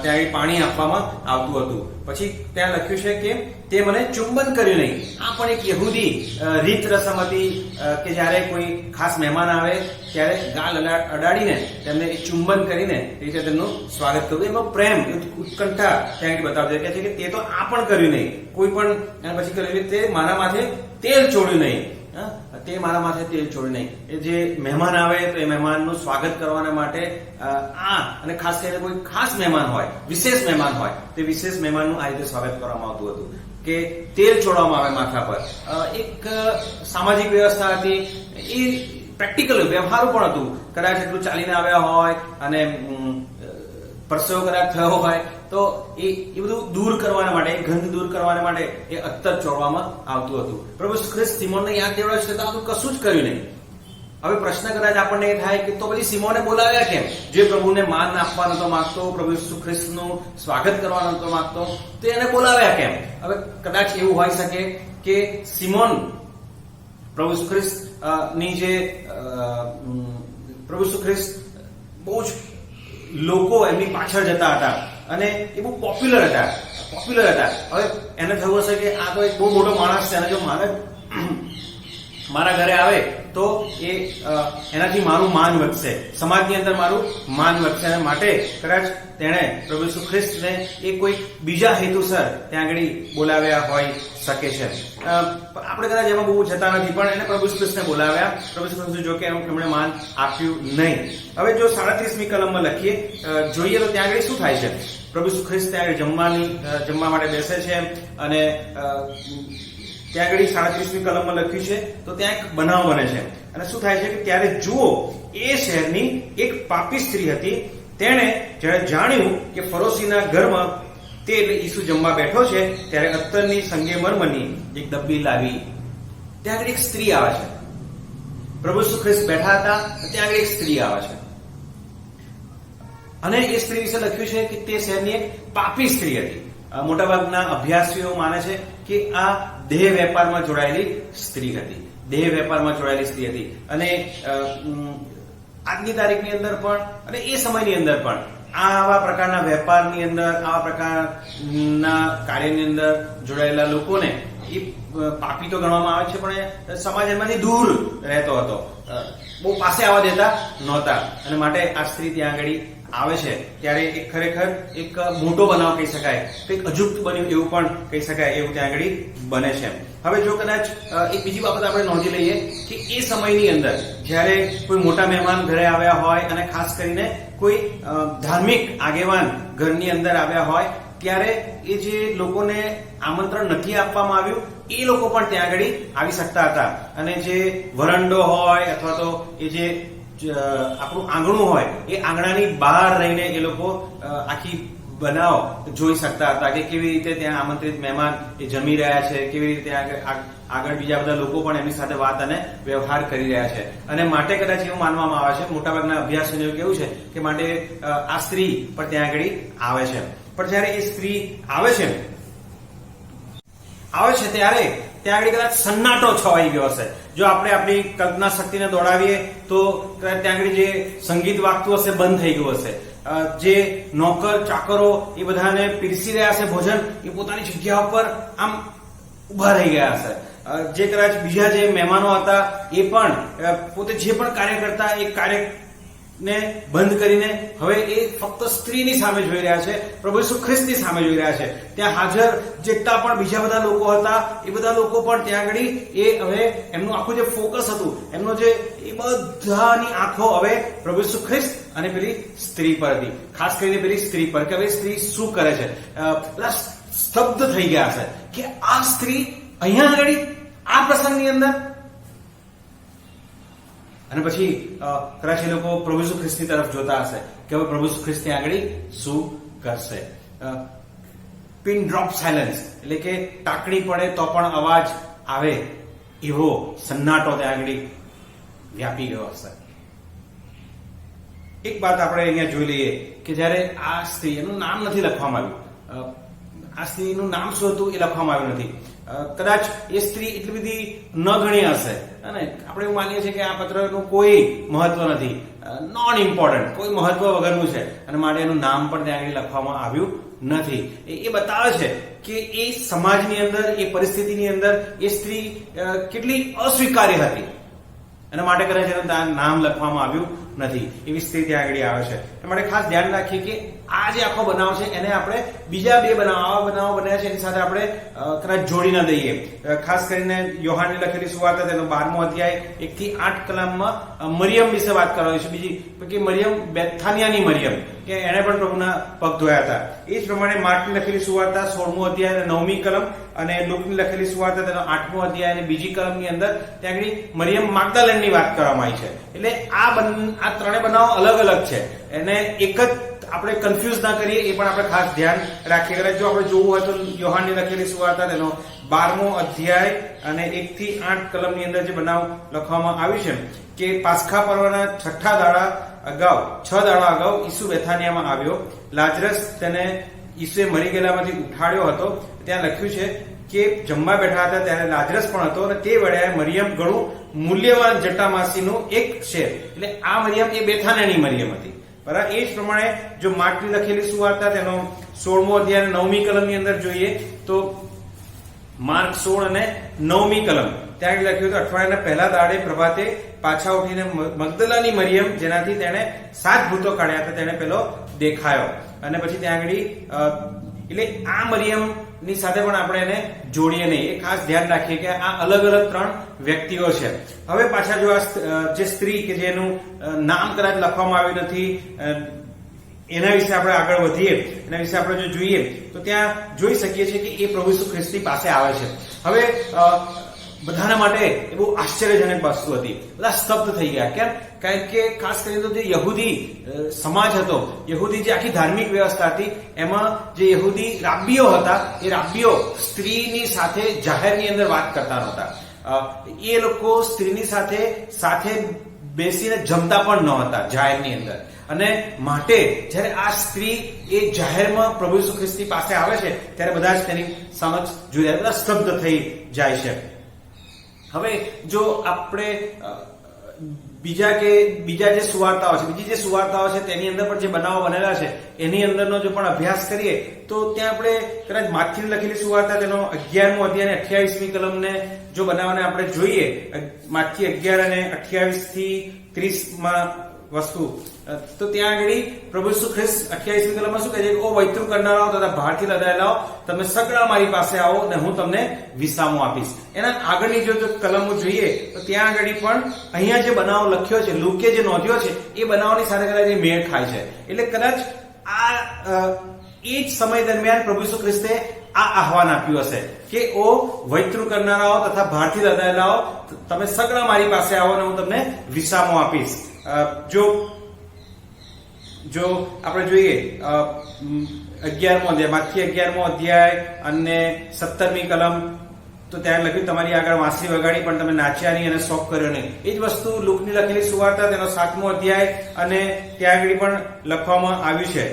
ત્યાં પાણી આપવામાં આવતું હતું. પછી ત્યાં લખ્યું છે કે તે મને ચુંબન કર્યું નહીં. આ પણ એક યહૂદી રીત રસમ હતી કે જયારે કોઈ ખાસ મહેમાન આવે ત્યારે ગાલ અડાડીને તેમને ચુંબન કરીને એ રીતે તેમનું સ્વાગત કરવું. એમાં પ્રેમ, ઉત્કંઠા ત્યાં બતાવશે કે છે કે તે તો આ પણ કર્યું નહીં, કોઈ પણ પછી કર્યું તે મારા માથે તેલ ચોળ્યું નહીં, તે મારા માથે તેલ ચોળ્યું નહીં. એ જે મહેમાન આવે તો એ મહેમાનનું સ્વાગત કરવાના માટે અને ખાસ કરીને કોઈ ખાસ મહેમાન હોય, વિશેષ મહેમાન હોય, તે વિશેષ મહેમાનનું આ રીતે સ્વાગત કરવામાં આવતું હતું કે તેલ ચોળવામાં આવે માથા પર. એક સામાજિક વ્યવસ્થા હતી, એ પ્રેક્ટિકલ વ્યવહારું પણ હતું. કદાચ એટલું ચાલીને આવ્યા હોય અને પરસેવો કદાચ થયો હોય તો એ બધું દૂર કરવાના માટે, ગંધ દૂર કરવાના માટે એ અત્તર ચોળવામાં આવતું હતું. પ્રભુ ઈસુ ખ્રિસ્ત સિમોનને યાદ દેવડાવે છે તો આ કશું જ કર્યું નહીં. હવે પ્રશ્ન કદાચ આપણને એ થાય કે તો પછી સિમોને બોલાવ્યા કેમ? જે પ્રભુને માન આપવા નતો માંગતો, પ્રભુ ઈસુ ખ્રિસ્તનું સ્વાગત કરવા નતો માંગતો, તો એને બોલાવ્યા કેમ? હવે કદાચ એવું હોઈ શકે કે સિમોન પ્રભુ ઈસુ ખ્રિસ્ત ની જે પ્રભુ ઈસુ ખ્રિસ્ત બહુ જ લોકો એમની પાછળ જતા હતા અને એ બહુ પોપ્યુલર હતા. હવે એને થયું હશે કે આ તો એક બહુ મોટો માણસ છે અને જો મારે મારા ઘરે આવે તો એ એનાથી મારું માન વધશે, સમાજની અંદર મારું માન વધશે, અને માટે કદાચ તેણે પ્રભુ ઈસુ ખ્રિસ્તને એ કોઈ બીજા હેતુસર ત્યાં આગળ બોલાવ્યા હોઈ શકે છે. આપણે કદાચ એમાં બહુ જતા નથી, પણ એને પ્રભુ ઈસુ ખ્રિસ્તને બોલાવ્યા. પ્રભુ ઈસુ ખ્રિસ્ત જો કે એમણે માન આપ્યું નહીં. હવે જો 37મી કલમમાં લખીએ જોઈએ તો ત્યાં આગળ શું થાય છે? પ્રભુ ઈસુ ખ્રિસ્ત ત્યાં આગળ જમવા માટે બેસે છે, અને ત્યાં આગળ 37મી કલમમાં લખ્યું છે તો ત્યાં એક બનાવ બને છે. અને શું થાય છે કે ત્યારે જુઓ, એ શહેરની એક પાપી સ્ત્રી હતી. તેણે જ્યારે જાણ્યું કે ફરોશીના ઘરમાં તે એટલે ઈસુ જમવા બેઠો છે, ત્યારે અત્તરની સંગેમરમરની એક ડબ્બી લાવી. ત્યાં આગળ એક સ્ત્રી આવે છે. પ્રભુ ઈસુ ખ્રિસ્ત બેઠા હતા, ત્યાં આગળ એક સ્ત્રી આવે છે, અને એ સ્ત્રી વિશે લખ્યું છે કે તે શહેરની એક પાપી સ્ત્રી હતી. મોટાભાગના અભ્યાસીઓ માને છે કે આ દેહ વેપારમાં જોડાયેલી સ્ત્રી હતી, દેહ વેપારમાં જોડાયેલી સ્ત્રી હતી. અને આજની તારીખની અંદર પણ અને એ સમયની અંદર પણ આવા પ્રકારના વેપારની અંદર, આવા પ્રકારના કાર્યની અંદર જોડાયેલા લોકોને એ પાપી તો ગણવામાં આવે છે, પણ એ સમાજ એમાંથી દૂર રહેતો હતો, બહુ પાસે આવવા દેતા નહોતા. અને માટે આ સ્ત્રી ત્યાં આગળ આવે છે ત્યારે એક ખરેખર એક મોટો બનાવ કહી શકાય, કંઈક અજુગતું બન્યું એવું પણ કહી શકાય, એવું ત્યાં આગળ બને છે. હવે જો કદાચ એક બીજી બાબત આપણે નોંધી લઈએ કે એ સમયની અંદર જ્યારે કોઈ મોટા મહેમાન ઘરે આવ્યા હોય, અને ખાસ કરીને કોઈ ધાર્મિક આગેવાન ઘરની અંદર આવ્યા હોય, ત્યારે એ જે લોકોને આમંત્રણ નથી આપવામાં આવ્યું એ લોકો પણ ત્યાં આગળ આવી શકતા હતા. અને જે વરંડો હોય અથવા તો એ જે આપણું આંગણું હોય, એ આંગણાની બહાર રહીને એ લોકો આખી બનાવ જોઈ શકતા હતા કે કેવી રીતે ત્યાં આમંત્રિત મહેમાન એ જમી રહ્યા છે, કેવી રીતે આગળ બીજા બધા લોકો પણ એમની સાથે વાત અને વ્યવહાર કરી રહ્યા છે. અને માટે કદાચ એવું માનવામાં આવે છે, મોટાભાગના અભ્યાસોને એવું કેવું છે કે માટે આ સ્ત્રી પણ ત્યાં આગળ આવે છે. પણ જયારે એ સ્ત્રી આવે છે ત્યારે ત્યાં આગળ કદાચ સન્નાટો છવાઈ ગયો હશે. જો આપણે આપણી કલ્પના શક્તિને દોડાવીએ તો ત્યાં આગળ જે સંગીત વાગતું હશે બંધ થઈ ગયું હશે. જે નોકર ચાકરો એ બધાને પીરસી રહ્યા હશે ભોજન, એ પોતાની જગ્યા ઉપર આમ ઉભા રહી ગયા હશે. જે કદાચ બીજા જે મહેમાનો હતા એ પણ પોતે જે પણ કાર્ય કરતા એ કાર્ય ને બંધ કરીને હવે એ ફક્ત સ્ત્રીની સામે જોઈ રહ્યા છે, પ્રભુ ઈસુ ખ્રિસ્તની સામે જોઈ રહ્યા છે. ત્યાં હાજર જેટલા પણ બીજા બધા લોકો હતા એ બધા લોકો પણ ત્યાં આગળ એ હવે એમનું આખું જે ફોકસ હતું, એમનો જે એ બધાની આંખો હવે પ્રભુ ઈસુ ખ્રિસ્ત અને પેલી સ્ત્રી પર હતી. ખાસ કરીને પેલી સ્ત્રી પર કે હવે સ્ત્રી શું કરે છે. બધા સ્તબ્ધ થઈ ગયા છે કે આ સ્ત્રી અહીંયા આગળ આ પ્રસંગની અંદર. અને પછી કદાચ એ લોકો પ્રભુ ઈસુ ખ્રિસ્તની તરફ જોતા હશે કે હવે પ્રભુ ઈસુ ખ્રિસ્ત ત્યાં આગળ શું કરશે. પિન ડ્રોપ સાયલન્સ એટલે કે ટાંકણી પડે તો પણ અવાજ આવે એવો સન્નાટો ત્યાં આગળ વ્યાપી ગયો હશે. એક વાત આપણે અહીંયા જોઈ લઈએ કે જ્યારે આ સ્ત્રી, એનું નામ નથી લખવામાં આવ્યું, આ સ્ત્રીનું નામ શું હતું એ લખવામાં આવ્યું નથી. કદાચ એ સ્ત્રી એટલી બધી ન ગણી હશે, અને આપણે એવું માનીએ છીએ કે આ પત્રનું કોઈ મહત્વ નથી, નોન ઇમ્પોર્ટન્ટ, કોઈ મહત્વ વગરનું છે, અને માટે એનું નામ પણ ત્યાં આગળ લખવામાં આવ્યું નથી. એ બતાવે છે કે એ સમાજની અંદર, એ પરિસ્થિતિની અંદર એ સ્ત્રી કેટલી અસ્વીકાર્ય હતી, અને માટે કદાચ એનું નામ લખવામાં આવ્યું નથી. એવી સ્ત્રી ત્યાં આગળ આવે છે. એ માટે ખાસ ધ્યાન રાખીએ કે આ જે આખો બનાવ છે એને આપણે બીજા બે આવા બનાવો બન્યા છે એની સાથે આપણે કદાચ જોડી ના દઈએ. ખાસ કરીને યોહાનની લખેલી સુવાર્તા તેનો 12મો અધ્યાય 1 થી 8 કલમમાં મરિયમ વિશે વાત કરવાની છે. બીજી કે મરિયમ, બેથાનિયાની મરિયમ, કે એણે પણ પ્રભુના પગ ધોયા હતા. એ જ પ્રમાણે માર્કની લખેલી સુવાર્તા 16મો અધ્યાય અને 9મી કલમ, અને લુકની લખેલી સુવાર્તા તેનો 8મો અધ્યાય અને બીજી કલમની અંદર ત્યાં આગળ મરિયમ માગદાલેનની વાત કરવામાં આવી છે. એટલે આ ત્રણેય બનાવો અલગ અલગ છે, એને એક જ આપણે કન્ફ્યુઝ ના કરીએ એ પણ આપણે ખાસ ધ્યાન રાખીએ. જો આપણે જોવું હોય તો યોહાનની લખેલી સુવાર્તા તેનો 12મો અધ્યાય અને 1 થી 8 કલમની અંદર જે બનાવ લખવામાં આવ્યું છે કે પાસ્ખા પર્વના 6 દાડા અગાઉ ઈસુ બેથાનિયામાં આવ્યો. લાજરસ તેને ઈસુએ મરી ગયેલામાંથી ઉઠાડ્યો હતો. ત્યાં લખ્યું છે કે જમવા બેઠા હતા ત્યારે લાજરસ પણ હતો, અને તે વેળાએ મરિયમ ઘણું મૂલ્યવાન જટામાસીનું એક શેર, એટલે આ મરિયમ એ બેથાનિયાની મરિયમ હતી. બરાબર. એ જ પ્રમાણે જો માર્કની લખેલી સુવાર્તા તેનો 16મો અધ્યાય 9મી કલમની અંદર જોઈએ તો માર્ક 16 અને 9મી કલમ ત્યાં આગળ લખ્યું હતું અઠવાડિયાના પહેલા દાડે પ્રભાતે પાછા ઉઠીને મગદલાની મરિયમ જેનાથી તેણે 7 ભૂતો કાઢ્યા હતા તેને પેલો દેખાયો અને પછી ત્યાં આગળ એટલે આ મરિયમ ની સાથે પણ આપણે એને જોડીએ નહીં, એ ખાસ ધ્યાન રાખીએ કે આ અલગ અલગ 3 વ્યક્તિઓ છે. હવે પાછા જો જે સ્ત્રી કે જેનું નામ કદાચ લખવામાં આવ્યું નથી એના વિશે આપણે આગળ વધીએ, એના વિશે આપણે જો જોઈએ તો ત્યાં જોઈ શકીએ છીએ કે એ પ્રભુ ઈસુ ખ્રિસ્તની પાસે આવે છે. હવે બધાના માટે એ બહુ આશ્ચર્યજનક વસ્તુ હતી, બધા સ્તબ્ધ થઈ ગયા. કેમ? કારણ કે ખાસ કરીને તો જે યહૂદી સમાજ હતો, યહૂદી જે આખી ધાર્મિક વ્યવસ્થા હતી એમાં જે યહૂદી રાબ્બીઓ હતા એ રાબ્બીઓ સ્ત્રીની સાથે જાહેરની અંદર વાત કરતા નહોતા. એ લોકો સ્ત્રીની સાથે બેસીને જમતા પણ નહોતા જાહેરની અંદર. અને માટે જ્યારે આ સ્ત્રી એ જાહેરમાં પ્રભુ ઈસુ ખ્રિસ્તની પાસે આવે છે ત્યારે બધા જ તેની સમક્ષ જોઈ બધા સ્તબ્ધ થઈ જાય છે. હવે જો આપણે બીજા જે સુવાર્તાઓ છે, બીજી જે સુવાર્તાઓ છે તેની અંદર પણ જે બનાવો બનેલા છે એની અંદરનો જો પણ અભ્યાસ કરીએ તો ત્યાં આપણે કદાચ માથીની લખેલી સુવાર્તા તેનો 11મો અધ્યાય અને 28મી કલમને જો બનાવવાને આપણે જોઈએ, માથી 11 અને 28 થી 30માં વસ્તુ તો ત્યાં આગળ પ્રભુ ઈસુ ખ્રિસ્ત 28મી કલમમાં શું કહે છે? ઓ વૈતૃ કરનારાઓ તથા બહારથી લદાયેલાઓ, તમે સગળા મારી પાસે આવો અને હું તમને વિસામો આપીશ. એના આગળની જો કલમો જોઈએ તો ત્યાં આગળ પણ અહીંયા જે બનાવ લખ્યો છે, લુકે જે નોંધ્યો છે એ બનાવની સાથે કદાચ એ મેળ ખાય છે. એટલે કદાચ આ એ જ સમય દરમિયાન પ્રભુ ઈસુ ખ્રિસ્તે આ આહવાન આપ્યું હશે કે ઓ વૈતૃ કરનારાઓ તથા બહારથી લદાયેલાઓ, તમે સગળા મારી પાસે આવો અને હું તમને વિસામો આપીશ. જો આપણે જોઈએ 11મો અધ્યાય, માથી 11મો અધ્યાય અને 17મી કલમ તો ત્યાં લખ્યું તમારી આગળ વાંસળી વગાડી પણ તમે નાચ્યા નહીં અને શોક કર્યો નહીં. એ જ વસ્તુ લુકની લખેલી સુવાર્તા તેનો 7મો અધ્યાય અને ત્યાં આગળ પણ લખવામાં આવ્યું છે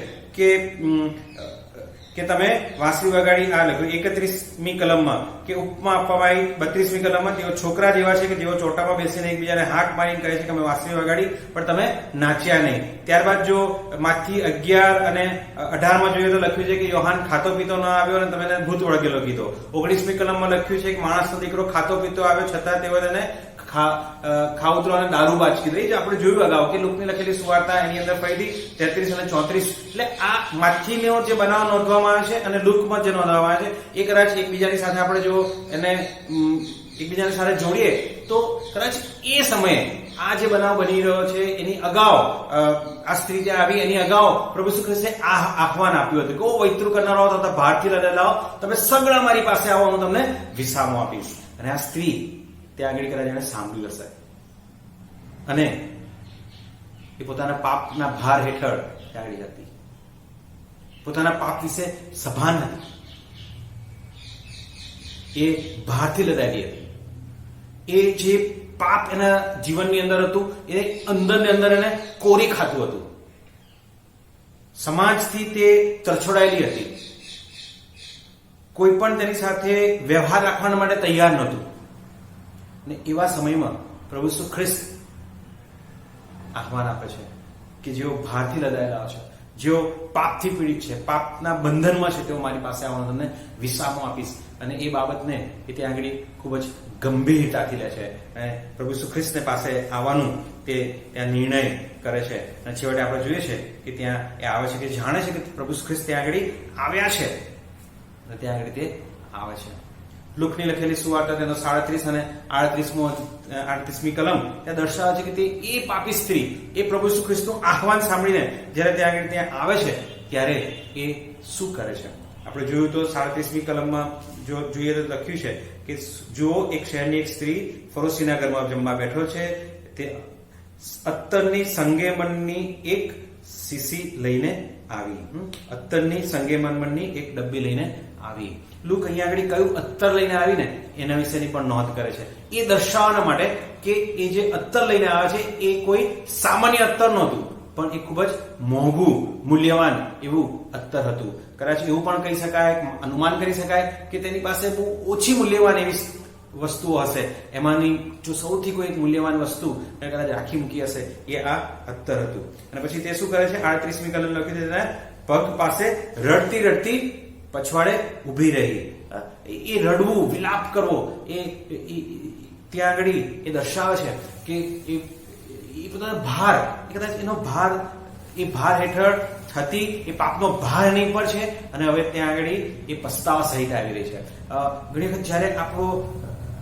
કે તમે વાંસળી વગાડી. આ લખ્યું 31મી કલમમાં કે ઉપમા આપવામાં આવી. 32મી કલમમાં તેઓ છોકરા જેવા છે કે જેઓ ચોટામાં બેસીને એકબીજાને હાક મારીને કહે છે કે અમે વાંસળી વગાડી પણ તમે નાચ્યા નહીં. ત્યારબાદ જો માથી 11 અને 18માં જોઈએ તો લખ્યું છે કે યોહાન ખાતો પીતો ન આવ્યો અને તમે એને ભૂત વળગેલો કીધો. 19મી કલમમાં લખ્યું છે કે માણસનો દીકરો ખાતો પીતો આવ્યો છતાં તેઓ તેને ખાઉતરો અને દારૂબાજ કીધું. એ જ આપણે જોયું અગાઉ કે લુકની લખેલી સુવાર્તા એની અંદર પહેલી 33 અને 34. એટલે આ માથીનો જે બનાવ નોંધવામાં આવે છે અને લુકમાં જે નોંધવામાં આવે છે એ કદાચ એકબીજાની સાથે આપણે જો એને એકબીજાની સાથે જોડીએ તો કદાચ એ સમયે આ જે બનાવ બની રહ્યો છે એની અગાઉ આ સ્ત્રી જે આવી એની અગાઉ પ્રભુ ઈસુ ખ્રિસ્તે આ આહવાન આપ્યું હતું કે ઓ વૈતૃ કરનારાઓ તથા બહારથી લદાયેલાઓ, તમે સગળા મારી પાસે આવો, હું તમને વિસામો આપીશ. અને આ સ્ત્રી ત્યાં આગળ કદાચ એને સાંભળ્યું હશે અને એ પોતાના પાપના ભાર હેઠળ ત્યાં આગળ હતી, પોતાના પાપ વિશે સભાન હતી, એ ભારથી લદાયેલી હતી. એ જે પાપ એના જીવનની અંદર હતું એ અંદર એને કોરી ખાતું હતું. સમાજથી તે તરછોડાયેલી હતી, કોઈ પણ તેની સાથે વ્યવહાર રાખવા માટે તૈયાર નહોતું. અને એવા સમયમાં પ્રભુ ઈસુ ખ્રિસ્ત આહવાન આપે છે કે જેઓ ભારથી લદાયેલા છે, જેઓ પાપથી પીડિત છે, પાપના બંધનમાં છે, તેઓ મારી પાસે આવવાનો તમને વિસામો આપીશ. અને એ બાબતને એ ત્યાં આગળ ખૂબ જ ગંભીરતાથી લે છે અને પ્રભુ ઈસુ ખ્રિસ્તને પાસે આવવાનું તે ત્યાં નિર્ણય કરે છે. અને છેવટે આપણે જોઈએ છે કે ત્યાં એ આવે છે કે જાણે છે કે પ્રભુ ઈસુ ખ્રિસ્ત ત્યાં આગળ આવ્યા છે અને ત્યાં આગળ તે આવે છે. લુકની લખેલી સુવાર્તા તેનો 37 અને 38મી કલમ ત્યાં દર્શાવે છે કે તે એ પાપી સ્ત્રી એ પ્રભુ ઈસુ ખ્રિસ્તનું આહવાન સાંભળીને જ્યારે ત્યાં આગળ ત્યાં આવે છે ત્યારે એ શું કરે છે. આપણે જોયું તો 37મી કલમમાં જો જોઈએ તો લખ્યું છે કે જો એક શહેરની એક સ્ત્રી ફરોશીના ઘરમાં જમવા બેઠો છે, તે અત્તરની સંગેમનની એક શીશી લઈને આવી, અત્તરની સંગેમનની એક ડબ્બી લઈને આવી. લુક અહીંયા આગળ કયું અત્તર લઈને આવીને એના વિશેની પણ નોંધ કરે છે, એ દર્શાવવા માટે કે એ જે અત્તર લઈને આવે છે એ કોઈ સામાન્ય અત્તર નહોતું, પણ એ ખૂબ જ મોંઘું મૂલ્યવાન એવું અત્તર હતું. કદાચ એવું પણ કહી શકાય, અનુમાન કરી શકાય કે તેની પાસે બહુ ઓછી મૂલ્યવાન એવી વસ્તુઓ હશે. એમાંની જો સૌથી કોઈ મૂલ્યવાન વસ્તુ કદાચ રાખી મૂકી હશે એ આ અત્તર હતું. અને પછી તે શું કરે છે? 38મી કલમ લખી દે, પગ પાસે રડતી રડતી પછવાડે ઉભી રહી. એ રડવું, વિલાપ કરવો, એ ત્યાં આગળ એ દર્શાવે છે કે એ પોતાનો ભાર, કદાચ એનો ભાર, એ ભાર હેઠળ થતી એ પાપનો ભાર એની પર છે અને હવે ત્યાં આગળ એ પસ્તાવા સહિત આવી રહી છે. ઘણી વખત જયારે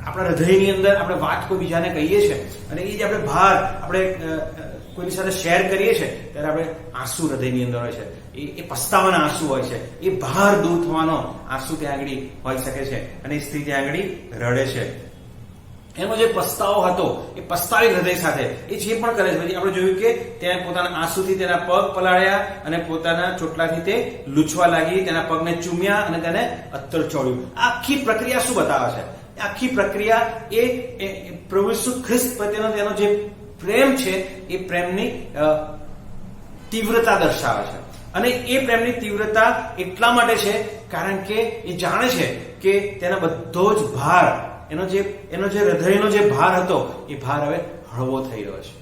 આપણા હૃદયની અંદર આપણે વાત કોઈ બીજાને કહીએ છીએ અને એ જે આપણે ભાર આપણે કોઈની સાથે શેર કરીએ છીએ ત્યારે આપણે આંસુ હૃદયની અંદર હોય છે, એ પસ્તાવાના આંસુ હોય છે, એ ભાર દૂર થવાનો આંસુ ત્યાં આગળ હોઈ શકે છે અને એ સ્ત્રી ત્યાં આગળ રડે છે. એનો જે પસ્તાવો હતો એ પસ્તાવી હૃદય સાથે એ જે પણ કરે છે, આપણે જોયું કે ત્યાં પોતાના આંસુથી તેના પગ પલાળ્યા અને પોતાના ચોટલાથી તે લૂછવા લાગી, તેના પગને ચૂમ્યા અને તેને અત્તર ચોળ્યું. આખી પ્રક્રિયા શું બતાવે છે? આખી પ્રક્રિયા એ પ્રભુ ઈસુ ખ્રિસ્ત પ્રત્યેનો તેનો જે પ્રેમ છે એ પ્રેમની તીવ્રતા દર્શાવે છે. અને એ પ્રેમની તીવ્રતા એટલા માટે છે કારણ કે એ જાણે છે કે તેના બધો જ ભાર, એનો જે હૃદયનો જે ભાર હતો એ ભાર હવે હળવો થઈ રહ્યો છે.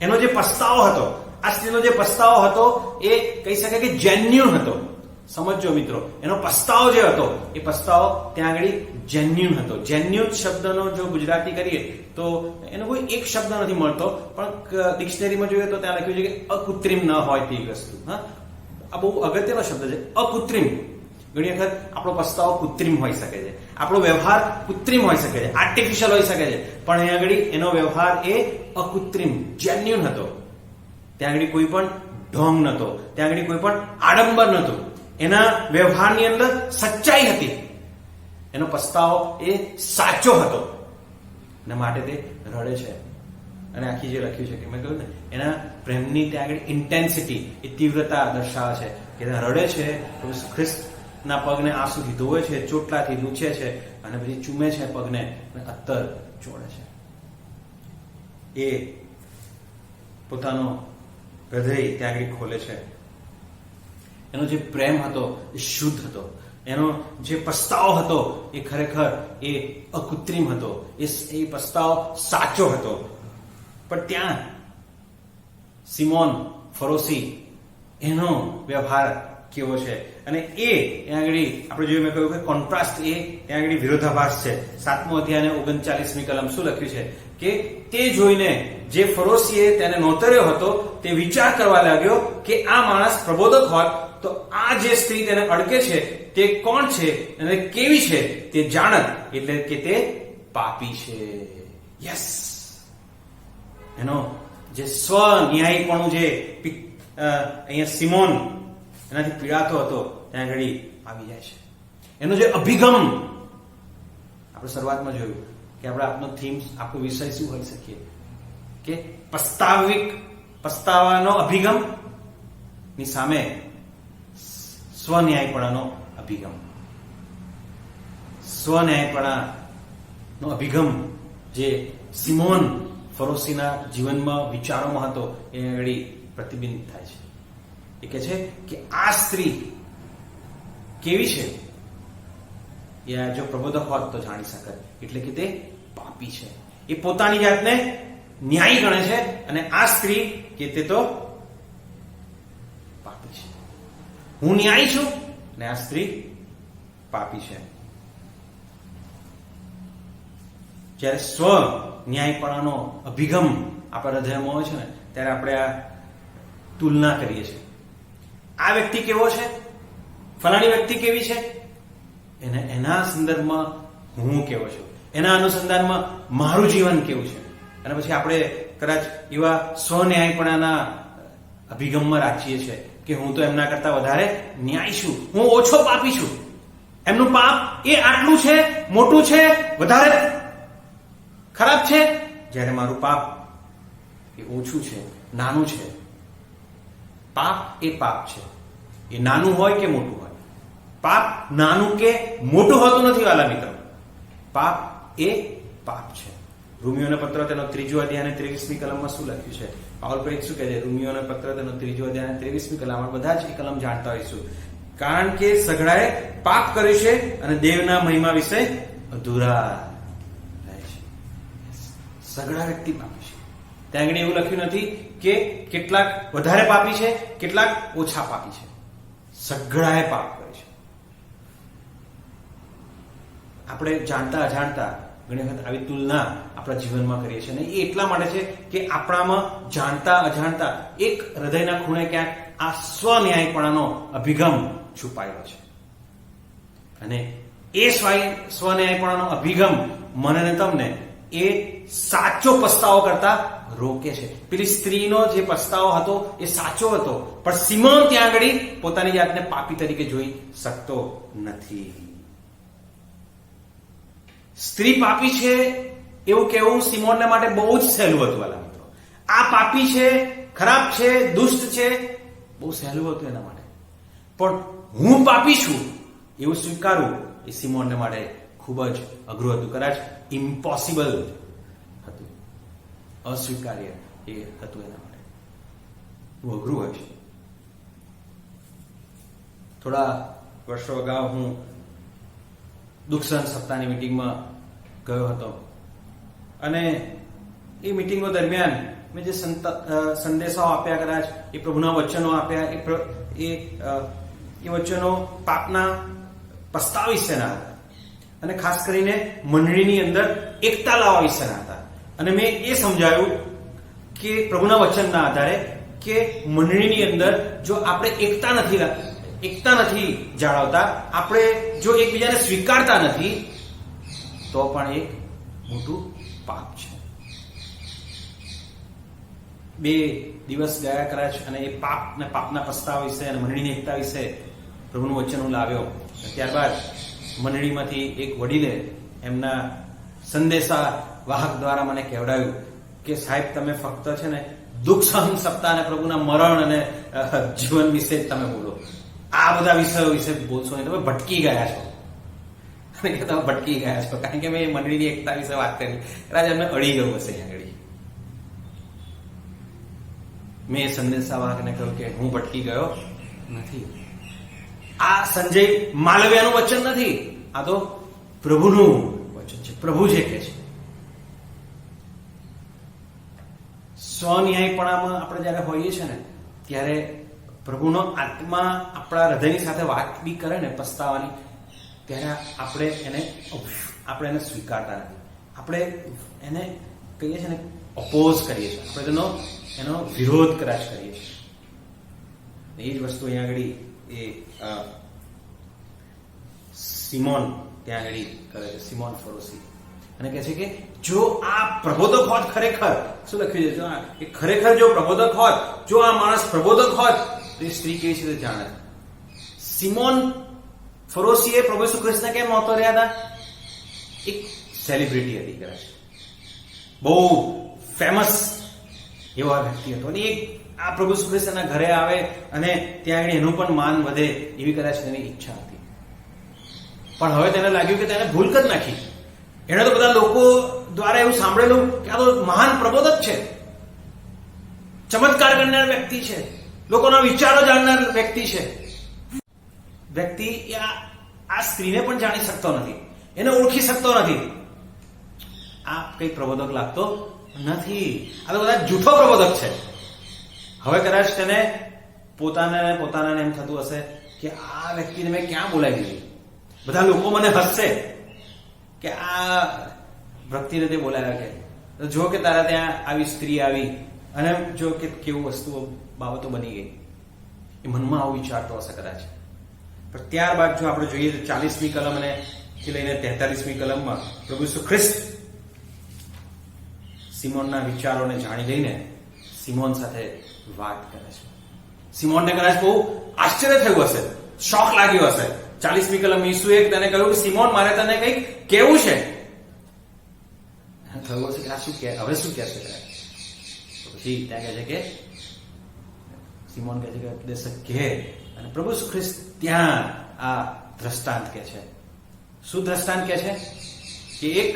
એનો જે પસ્તાવો હતો, આ સ્ત્રીનો જે પસ્તાવો હતો એ કહી શકાય કે જેન્યુન હતો. સમજો મિત્રો, એનો પસ્તાવો જે હતો એ પસ્તાવો ત્યાં આગળ જેન્યુન હતો. જેન્યુન શબ્દનો જો ગુજરાતી કરીએ તો એનો કોઈ એક શબ્દ નથી મળતો, પણ ડિક્શનરીમાં જોઈએ તો ત્યાં લખ્યું છે કે અકૃત્રિમ ન હોય તેવી વસ્તુ. હા, આ બહુ અગત્યનો શબ્દ છે, અકૃત્રિમ. ઘણી વખત આપણો પસ્તાવો કૃત્રિમ હોઈ શકે છે, આપણો વ્યવહાર કૃત્રિમ હોઈ શકે છે, આર્ટિફિશિયલ હોઈ શકે છે, પણ અહીં આગળ એનો વ્યવહાર એ અકૃત્રિમ, જેન્યુન હતો. ત્યાં આગળ કોઈ પણ ઢોંગ નતો, ત્યાં આગળ કોઈ પણ આડંબર નતું. એના વ્યવહારની અંદર સચ્ચાઈ હતી. એનો પસ્તાવો એ સાચો હતો અને માટે તે રડે છે. અને આખી જે લખ્યું છે કે મેં કહ્યું ને, એના પ્રેમની ત્યાં આગળ ઇન્ટેન્સિટી, એ તીવ્રતા દર્શાવે છે કે રડે છે, ખ્રિસ્તના પગને આંસુથી ધોવે છે, ચોટલાથી લૂછે છે અને પછી ચૂમે છે પગને અને અત્તર ચોળે છે. એ પોતાનો હૃદય ત્યાં આગળ ખોલે છે. એનો જે પ્રેમ હતો એ શુદ્ધ હતો. એનો જે પસ્તાવો હતો એ ખરેખર એ અકૃત્રિમ હતો. એ પસ્તાવો સાચો હતો. પણ ત્યાં સિમોન ફરોસી એનો વ્યવહાર કેવો છે અને એ ત્યાં આગળ આપણે જોયું, મેં કહ્યું કે કોન્ટ્રાસ્ટ, એ ત્યાં આગળ વિરોધાભાસ છે. 7મો અધ્યાય 39મી કલમ શું લખ્યું છે કે તે જોઈને જે ફરોશીએ તેને નોતર્યો હતો તે વિચાર કરવા લાગ્યો કે આ માણસ પ્રબોધક હોત તો આ જે સ્ત્રી તેને અડકે છે તે કોણ છે અને કેવી છે તે જાણત, એટલે કે તે પાપી છે. યસ, એનો જે સ્વન્યાયીપણું જે અહીંયા સિમોન એનાથી પીડાતો હતો ત્યાં આગળ આવી જાય છે. એનો જે અભિગમ આપણે શરૂઆતમાં જોયું કે આપણે આપનો થીમ, આપણો વિષય શું હોઈ શકીએ કે પસ્તાવાનો અભિગમ ની સામે સ્વન્યાયપણાનો અભિગમ. સ્વન્યાયપણાનો અભિગમ જે સિમોન ફરોશીના જીવનમાં, વિચારોમાં હતો એ આગળ પ્રતિબિંબિત થાય છે. એ કહે છે કે આ સ્ત્રી કેવી છે એ જો પ્રબોધક હોત તો જાણી શકે, એટલે કે તે પાપી છે. એ પોતાની જાતને ન્યાયી ગણે છે અને આ સ્ત્રી કે તે તો પાપી છે. હું ન્યાયી છું અને આ સ્ત્રી પાપી છે. જ્યારે સ્વ ન્યાયપણાનો અભિગમ આપણા હૃદયમાં હોય છે ને ત્યારે આપણે આ તુલના કરીએ છીએ. આ વ્યક્તિ કેવો છે, ફલાણી વ્યક્તિ કેવી છે, એના સંદર્ભમાં હું કેવો છું, એના અનુસંધાનમાં મારું જીવન કેવું છે. અને પછી આપણે કદાચ એવા સ્વન્યાયપણાના અભિગમમાં રાખીએ છીએ કે હું તો એમના કરતા વધારે ન્યાયી છું, હું ઓછો પાપી છું, એમનું પાપ એ આટલું છે, મોટું છે, વધારે ખરાબ છે, જ્યારે મારું પાપ એ ઓછું છે, નાનું છે. પાપ એ પાપ છે, એ નાનું હોય કે મોટું હોય. પાપ નાનું કે મોટું હોતું નથી વાલા મિત્રો. પાપ એ પાપ છે. રોમિયોનો પત્ર તેનો 3 અધ્યાય અને 23મી કલમમાં શું લખ્યું છે? પાઉલ પ્રેરિત શું કહે છે? રોમિયોનો પત્ર તેનો 3 અધ્યાય અને 23મી કલમ. બધા જ એ કલમ જાણતા હોઈશું. કારણ કે સઘળાએ પાપ કર્યું છે અને દેવના મહિમા વિશે અધૂરા રહે છે. સઘળા વ્યક્તિ પાપી છે. ત્યાં આગળ એવું લખ્યું નથી કે કેટલાક વધારે પાપી છે, કેટલાક ઓછા પાપી છે. સઘળાએ પાપ કરે છે. આપણે જાણતા અજાણતા ઘણી વખત આવી તુલના આપણા જીવનમાં કરીએ છીએ અને એ એટલા માટે છે કે આપણામાં જાણતા અજાણતા એક હૃદયના ખૂણે ક્યાંક આ સ્વન્યાયપણાનો અભિગમ છુપાયેલો છે અને એ સ્વન્યાયપણાનો અભિગમ મને ને તમને એ સાચો પસ્તાવો કરતા રોકે છે. પેલી સ્ત્રીનો જે પસ્તાવો હતો એ સાચો હતો, પણ સિમોન ત્યાં આગળ પોતાની જાતને પાપી તરીકે જોઈ શકતો નથી. સ્ત્રી પાપી છે એવું કહેવું સિમોનને માટે બહુ જ સહેલું હતું વાલા મિત્રો. આ પાપી છે, ખરાબ છે, દુષ્ટ છે, બહુ સહેલું હતું એના માટે. પણ હું પાપી છું એવું સ્વીકારવું એ સિમોનને માટે ખૂબ જ અઘરું હતું, કદાચ ઇમ્પોસિબલ હતું, અસ્વીકાર્ય એ હતું એના માટે. બહુ અઘરું હોય છે. થોડા વર્ષો અગાઉ હું દુઃખ સહન સપ્તાહની મિટિંગમાં ગયો હતો અને એ મિટિંગો દરમિયાન મેં જે સંદેશાઓ આપ્યા, કદાચ એ પ્રભુના વચનો આપ્યા, એ વચનો પાપના પસ્તાવા વિશેના હતા અને ખાસ કરીને મંડળીની અંદર એકતા લાવવા વિશેના હતા. અને મેં એ સમજાવ્યું કે પ્રભુના વચનના આધારે કે મંડળીની અંદર જો આપણે એકતા નથી જાળવતા, આપણે જો એકબીજાને સ્વીકારતા નથી તો પણ એક મોટું પાપ છે. 2 દિવસ ગયા કદાચ અને એ પાપના પસ્તાવા વિશે અને મંડળીની એકતા વિશે પ્રભુનું વચન હું લાવ્યો. ત્યારબાદ મંડળીમાંથી એક વડીલે એમના સંદેશા વાહક દ્વારા મને કહેવડાવ્યું કે સાહેબ તમે ફક્ત છે ને દુઃખ સહન સપ્તાહ અને પ્રભુના મરણ અને જીવન વિશે જ તમે બોલો, આ બધા વિષયો વિશે બોલશો નહીં, તમે ભટકી ગયા છો. તમે ભટકી ગયા છો કારણ કે મેં મંડળીની એકતા વિશે વાત કરી, કદાચ એમને અડી ગયું હશે આગળ. મેં સંદેશાવાહકને કહ્યું કે હું ભટકી ગયો નથી. આ સંજય માલવિયાનું વચન નથી, આ તો પ્રભુનું વચન છે. પ્રભુ જે કહે છે સ્વન્યાયપણામાં આપણે જયારે હોઈએ છીએ ને ત્યારે પ્રભુનો આત્મા આપણા હૃદયની સાથે વાત બી કરે ને પસ્તાવાની, ત્યારે આપણે એને સ્વીકારતા નથી. આપણે એને કહીએ છીએ ને ઓપોઝ કરીએ છીએ, આપણે એનો વિરોધ કદાચ કરીએ છીએ. એ જ વસ્તુ અહીંયા આગળ એ સિમોન ત્યાં આગળ કરે છે, સિમોન ફરોસી, અને કહે છે કે જો આ પ્રબોધક હોત, ખરેખર શું લખ્યું છે, ખરેખર જો પ્રબોધક હોત, જો આ માણસ પ્રબોધક હોત તો એ સ્ત્રી કેવી રીતે જાણે. સિમોન ફરોસીએ પ્રભુ ઈસુ ખ્રિસ્તને કેમ નહોતો રહ્યા હતા? એક સેલિબ્રિટી હતી, કદાચ બહુ ફેમસ એવા વ્યક્તિ હતો, અને આ પ્રભુ ઈસુ ખ્રિસ્તના ઘરે આવે અને ત્યાં આગળ એનું પણ માન વધે એવી કદાચ તેની ઈચ્છા હતી. પણ હવે તેને લાગ્યું કે તેને ભૂલ કરી નાખી. એણે તો બધા લોકો દ્વારા એવું સાંભળેલું કે આ તો મહાન પ્રબોધક છે, ચમત્કાર કરનાર વ્યક્તિ છે, લોકોના વિચારો જાણનાર વ્યક્તિ છે. વ્યક્તિ આ સ્ત્રીને પણ જાણી શકતો નથી, એને ઓળખી શકતો નથી. આ કઈ પ્રબોધક લાગતો નથી, આ તો બધા જૂઠો પ્રબોધક છે. હવે કદાચ તેને પોતાને એમ થતું હશે કે આ વ્યક્તિને મેં ક્યાં બોલાવી દીધી, બધા લોકો મને હસશે કે આ ભક્તિને તે બોલાવ્યા કે જો કે તારા ત્યાં આવી સ્ત્રી આવી અને જો કે કેવું વસ્તુઓ બાબતો બની ગઈ. એ મનમાં આવું વિચારતો હશે કદાચ. પણ ત્યારબાદ જો આપણે જોઈએ તો 40મી કલમ અને થી લઈને 43મી કલમમાં પ્રભુ ઈસુ ખ્રિસ્ત સિમોનના વિચારોને જાણી લઈને સિમોન સાથે વાત કરે છે. સિમોનને કદાચ બહુ આશ્ચર્ય થયું હશે, શોક લાગ્યો હશે. 40મી કલમ ઈસુએ તેને કહ્યું કે સિમોન મારે તને કંઈક કેવું છે. થયું હશે કે આ શું કે, હવે શું કહેશે? પછી ત્યાં કહે છે કે સિમોન કહે છે કે ઉપદેશક કહે, અને પ્રભુ ઈસુ ખ્રિસ્ત ત્યાં આ દ્રષ્ટાંત કહે છે. શું દ્રષ્ટાંત કહે છે? કે એક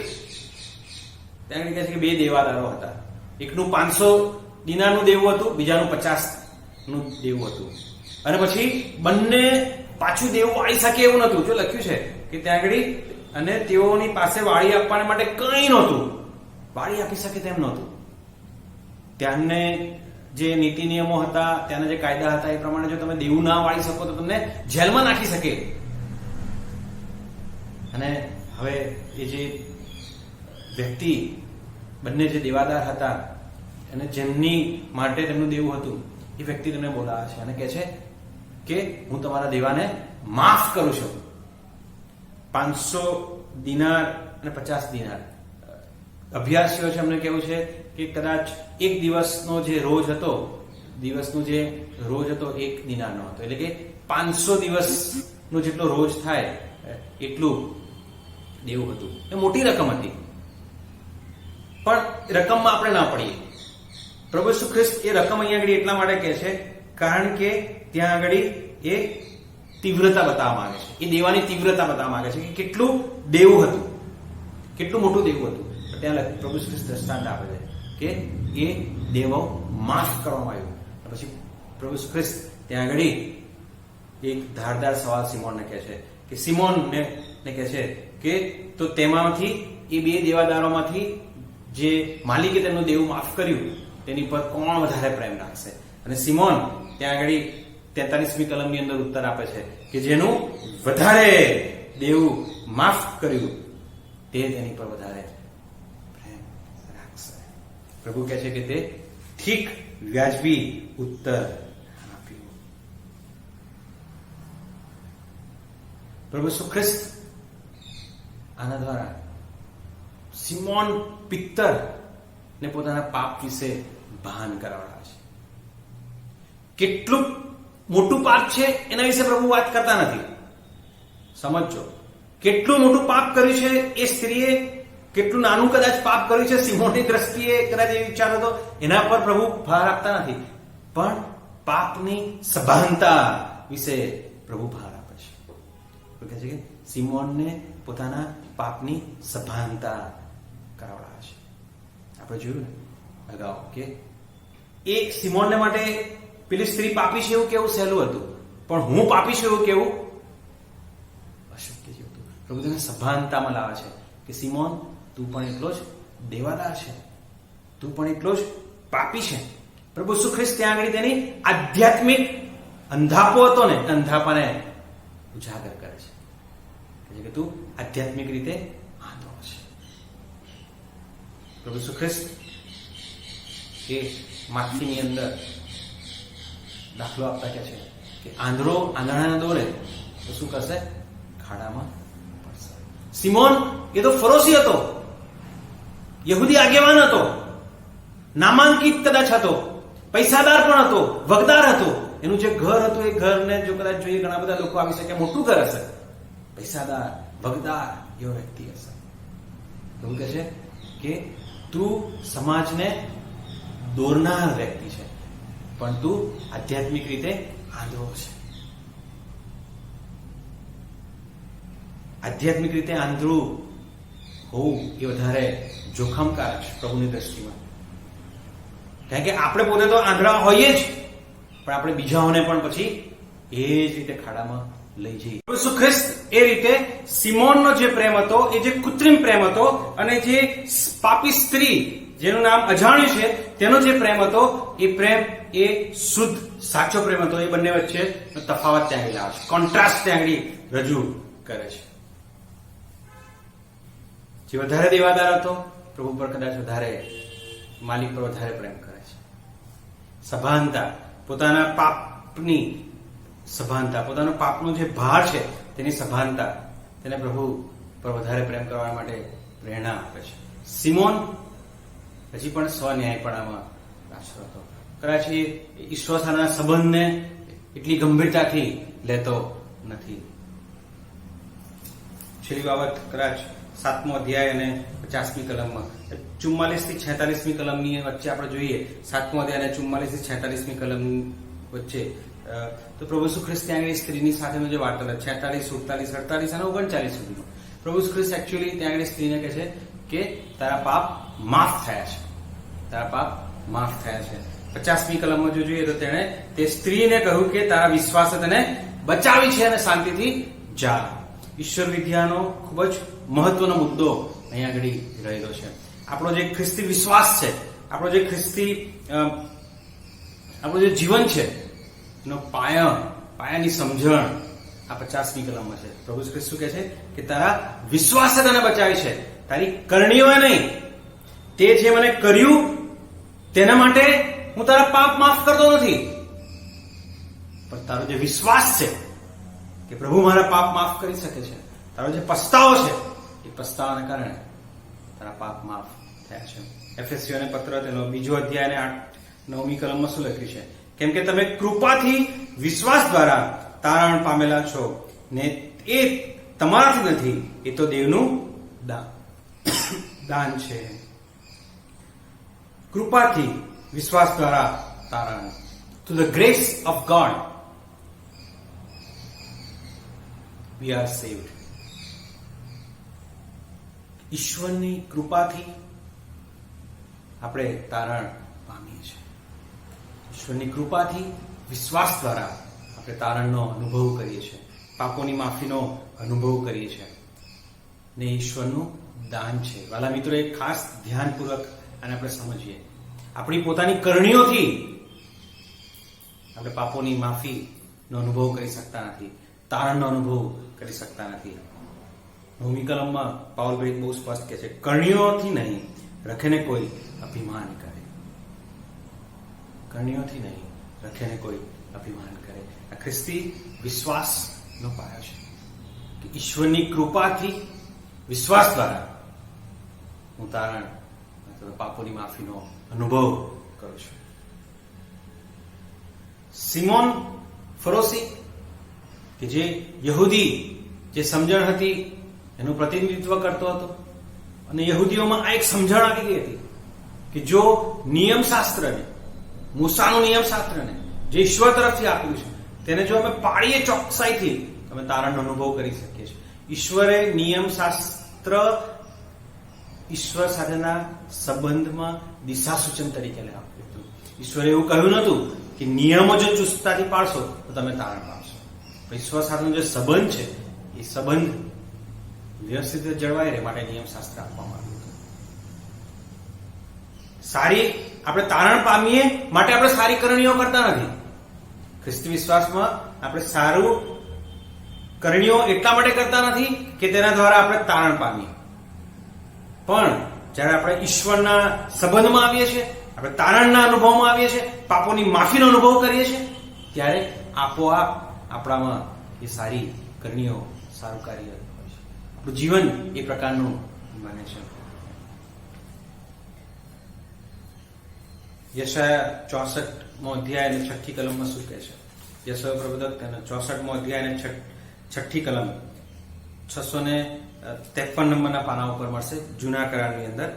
ત્યાં કહે છે કે 2 દેવાદારો હતા. એકનું 500 દિનારનું દેવું હતું, બીજાનું 50નું દેવું હતું. અને પછી બંને પાછું દેવું આવી શકે એવું નતું. જો લખ્યું છે કે ત્યાં આગળ અને તેઓની પાસે વાળી આપવા માટે કંઈ નહોતું, વાળી આપી શકે તેમ નહોતું. ત્યાંને જે નીતિ નિયમો હતા, ત્યાંના જે કાયદા હતા એ પ્રમાણે જો તમે દેવું ના વાળી શકો તો તમને જેલમાં નાખી શકે. અને હવે એ જે વ્યક્તિ બંને જે દેવાદાર હતા અને જેમની માટે તેમનું દેવું હતું એ વ્યક્તિ તેમને બોલાવે છે અને કહે છે કે હું તમારા દેવાને માફ કરું છું. 500 દિનાર અને 50 દિનાર. અભ્યાસીઓ છે અમને કેવું છે કે કદાચ એક દિવસનો જે રોજ હતો, દિવસનો જે રોજ હતો 1 દિનારનો હતો, એટલે કે 500 દિવસનો જેટલો રોજ થાય એટલું દેવું હતું. એ મોટી રકમ હતી, પણ રકમમાં આપણે ના પડીએ. પ્રભુ ઈસુ ખ્રિસ્ત એ રકમ અહીંયા આગળ એટલા માટે કહે છે કારણ કે ત્યાં આગળ એ તીવ્રતા બતાવવા માંગે છે, એ દેવાની તીવ્રતા બતાવવા માંગે છે કે કેટલું દેવું હતું, કેટલું મોટું દેવું હતું. ત્યાં પ્રભુ ઈસુ ખ્રિસ્ત દ્રષ્ટાંત આપે છે કે એ દેવો માફ કરવામાં આવ્યું. પછી પ્રભુ ઈસુ ખ્રિસ્ત ત્યાં આગળ એક ધારદાર સવાલ સિમોનને કહે છે કે સિમોનને કહે છે કે તો તેમાંથી એ 2 દેવાદારોમાંથી જે માલિકે તેમનું દેવું માફ કર્યું તેની પર કોણ વધારે પ્રેમ રાખશે? અને સિમોન ત્યાં આગળ 43મી કલમની અંદર ઉત્તર આપે છે કે જેનું વધારે દેવું માફ કર્યું તે તેની પર વધારે પ્રેમ રાખશે. પ્રભુ કહે છે કે તે ઠીક વ્યાજબી ઉત્તર આપ્યું. પ્રભુ ઈસુ ખ્રિસ્ત આના દ્વારા સિમોન પિત્તર ને પોતાના પાપ વિશે ભાન કરાવડાવે છે. કેટલું મોટું પાપ છે એના વિશે પ્રભુ વાત કરતા નથી. સમજો, કેટલું મોટું પાપ કર્યું છે એ સ્ત્રીએ, કેટલું નાનું કદાચ પાપ કર્યું છે સિમોનની દ્રષ્ટિએ કદાચ એ વિચાર હતો, એના પર પ્રભુ ભાર આપતા નથી, પણ પાપની સભાનતા વિશે પ્રભુ ભાર આપે છે. કહે છે કે સિમોનને પોતાના પાપની સભાનતા કરાવડાવે છે. આપણે જોયું ને અગાઉ કે એ સિમોનને માટે પેલી સ્ત્રી પાપી છે એવું કેવું સહેલું હતું, પણ હું પાપી છું એવું કેવું અશક્ય જેવું હતું. પ્રભુ તેને સભાનતામાં લાવે છે કે સિમોન, તું પણ એટલો જ દેવાદાર છે, તું પણ એટલો જ પાપી છે. પ્રભુ ઈસુ ખ્રિસ્ત ત્યાં આગળ તેની આધ્યાત્મિક અંધાપો હતો ને, અંધાપાને ઉજાગર કરે છે કે તું આધ્યાત્મિક રીતે આંધળો છે. પ્રભુ ઈસુ ખ્રિસ્ત એ માથીની અંદર દાખલો આપતા કહે છે કે આંધળો આંધળાને દોરે તો શું કરશે? ખાડામાં પડશે. સિમોન એ તો ફરોશી હતો, યહૂદી આગેવાન હતો, નામાંકિત કદાચ હતો, પૈસાદાર પણ હતો, વગદાર હતો. એનું જે ઘર હતું એ ઘરને જો કદાચ જોઈએ ઘણા બધા લોકો આવી શકે, મોટું ઘર હશે, પૈસાદાર વગદાર એવો વ્યક્તિ હશે. એવું કહે છે કે તું સમાજને દોરનાર વ્યક્તિ છે, પણ તું આધ્યાત્મિક રીતે આંધળો છે. આધ્યાત્મિક રીતે આંધળું હોવું એ વધારે જોખમકારક છે પ્રભુની દ્રષ્ટિમાં. કારણ કે આપણે પોતે તો આંધળા હોઈએ જ, પણ આપણે બીજાઓને પણ પછી એ જ રીતે ખાડામાં લઈ જઈએ. ઈસુ ખ્રિસ્ત એ રીતે સિમોનનો જે પ્રેમ હતો એ જે કૃત્રિમ પ્રેમ હતો, અને જે પાપી સ્ત્રી જેનું નામ અજાણ્યું છે તેનો જે પ્રેમ હતો એ પ્રેમ એ શુદ્ધ સાચો પ્રેમ હતો. એ બંને વચ્ચે તફાવત ત્યાં આગળ આવે છે, કોન્ટ્રાસ્ટ ત્યાં આગળ રજૂ કરે છે. જે વધારે દેવાદાર હતો પ્રભુ પર કદાચ વધારે, માલિક પર વધારે પ્રેમ કરે છે. સભાનતા, પોતાના પાપની સભાનતા, પોતાનો પાપનો જે ભાર છે તેની સભાનતા તેને પ્રભુ પર વધારે પ્રેમ કરવા માટે પ્રેરણા આપે છે. સિમોન હજી પણ સ્વન્યાયપણામાં પાછળ હતો. કદાચ એ ઈશ્વર સાથેના સંબંધને એટલી ગંભીરતાથી લેતો નથી. છેલ્લી બાબત કદાચ 7મો અધ્યાય અને 50મી કલમમાં, 44 થી 46મી કલમની વચ્ચે આપણે જોઈએ, 7મો અધ્યાય અને 44 થી 46મી કલમ વચ્ચે તો પ્રભુ ઈસુ ખ્રિસ્ત ત્યાં આગળ સ્ત્રીની સાથેનો જે વાર્તાલાપ 46, 47, 48 અને 39 સુધીનો, પ્રભુ ઈસુ ખ્રિસ્ત એકચ્યુઅલી ત્યાં આગળ સ્ત્રીને કહે છે કે તારા પાપ માફ થયા છે, તારા પાપ માફ થયા છે. 50મી કલમમાં જો જોઈએ તો તેણે તે સ્ત્રીને કહ્યું કે તારા વિશ્વાસે તને બચાવી છે અને શાંતિથી જા. ઈશ્વર વિદ્યાનો ખૂબ જ મહત્વનો મુદ્દો અહીંયા આગળ રહેલો છે. આપણો જે ખ્રિસ્તી વિશ્વાસ છે, આપણો જે ખ્રિસ્તી આપણું જે જીવન છે એનો પાયાની સમજણ આ 50મી કલમમાં છે. પ્રભુ શ્રી શું કહે છે કે તારા વિશ્વાસે તને બચાવી છે, તારી કરણીઓએ નહીં. તે જે મને કર્યું તેના માટે હું તારા પાપ માફ કરતો નથી, પણ તારો જે વિશ્વાસ છે કે પ્રભુ મારા પાપ માફ કરી શકે છે, તારો જે પસ્તાવો છે એ પસ્તાવાને કારણે તારા પાપ માફ થયા છે. એફેસીઓને પત્ર તેનો 2 અધ્યાય અને 9મી કલમમાં શું લખ્યું છે? કેમ કે તમે કૃપાથી વિશ્વાસ દ્વારા તારણ પામેલા છો, ને એ તમારાથી નથી, એ તો દેવનું દાન છે. કૃપાથી વિશ્વાસ દ્વારા તારણ, to the grace of God we are saved. ઈશ્વરની કૃપાથી આપણે તારણ પામીએ છીએ. ઈશ્વરની કૃપાથી વિશ્વાસ દ્વારા આપણે તારણનો અનુભવ કરીએ છીએ, પાપોની માફીનો અનુભવ કરીએ છીએ, ને ઈશ્વરનું દાન છે. વાલા મિત્રો, એક ખાસ ધ્યાનપૂર્વક આને આપણે સમજીએ. આપણી પોતાની કરણીઓથી આપણે પાપોની માફીનો અનુભવ કરી શકતા નથી, તારણનો અનુભવ કરી શકતા નથી. 9મી કલમમાં પાઉલભાઈ બહુ સ્પષ્ટ કહે છે, કરણીઓથી નહીં રખેને કોઈ અભિમાન કરે. કરણીઓથી નહીં રખેને કોઈ અભિમાન કરે. આ ખ્રિસ્તી વિશ્વાસનો પાયો છે કે ઈશ્વરની કૃપાથી વિશ્વાસ દ્વારા હું તારણ, પાપોની માફીનો અનુભવ કરું છું. સિમોન ફરોસી કે જે યહૂદી જે સમજણ હતી એનું પ્રતિનિધિત્વ કરતો હતો, અને યહૂદીઓમાં આ એક સમજણ આવી ગઈ હતી કે જો નિયમશાસ્ત્રને, મૂસાનું નિયમશાસ્ત્રને જે ઈશ્વર તરફથી આપ્યું છે તેને જો અમે પાળીએ ચોકસાઈથી અમે તારણનો અનુભવ કરી શકીએ છીએ. ઈશ્વરે નિયમશાસ્ત્ર ઈશ્વર સાથેના સંબંધમાં દિશા સૂચન તરીકે આપ્યું હતું. ઈશ્વરે એવું કહ્યું નતું કે નિયમો જો ચુસ્તતાથી પાળશો તો તમે તારણ પામશો. ઈશ્વર સાથેનો જે સંબંધ છે એ સંબંધ વ્યવસ્થિત જળવાય રહે માટે નિયમશાસ્ત્ર આપવામાં આવ્યું હતું. સારી આપણે તારણ પામીએ માટે આપણે સારી કરણીઓ કરતા નથી. ખ્રિસ્તી વિશ્વાસમાં આપણે સારું કરણીઓ એટલા માટે કરતા નથી કે તેના દ્વારા આપણે તારણ પામીએ, પણ જ્યારે આપણે ઈશ્વરના સંબંધમાં આવીએ છીએ, આપણે તારણના અનુભવમાં આવીએ છીએ, પાપોની માફીનો અનુભવ કરીએ છીએ, ત્યારે આપોઆપ આપણામાં એ સારી કરણીઓ, સારું કાર્ય હોય છે. આપણું જીવન એ પ્રકારનું બને છે. યશાયા 64મો અધ્યાય અને 6ઠી કલમમાં શું કહે છે? યશાયા પ્રબોધક તેના 64મો અધ્યાય અને 6ઠી કલમ 653 નંબરના પાના ઉપર મળશે જૂના કરારની અંદર.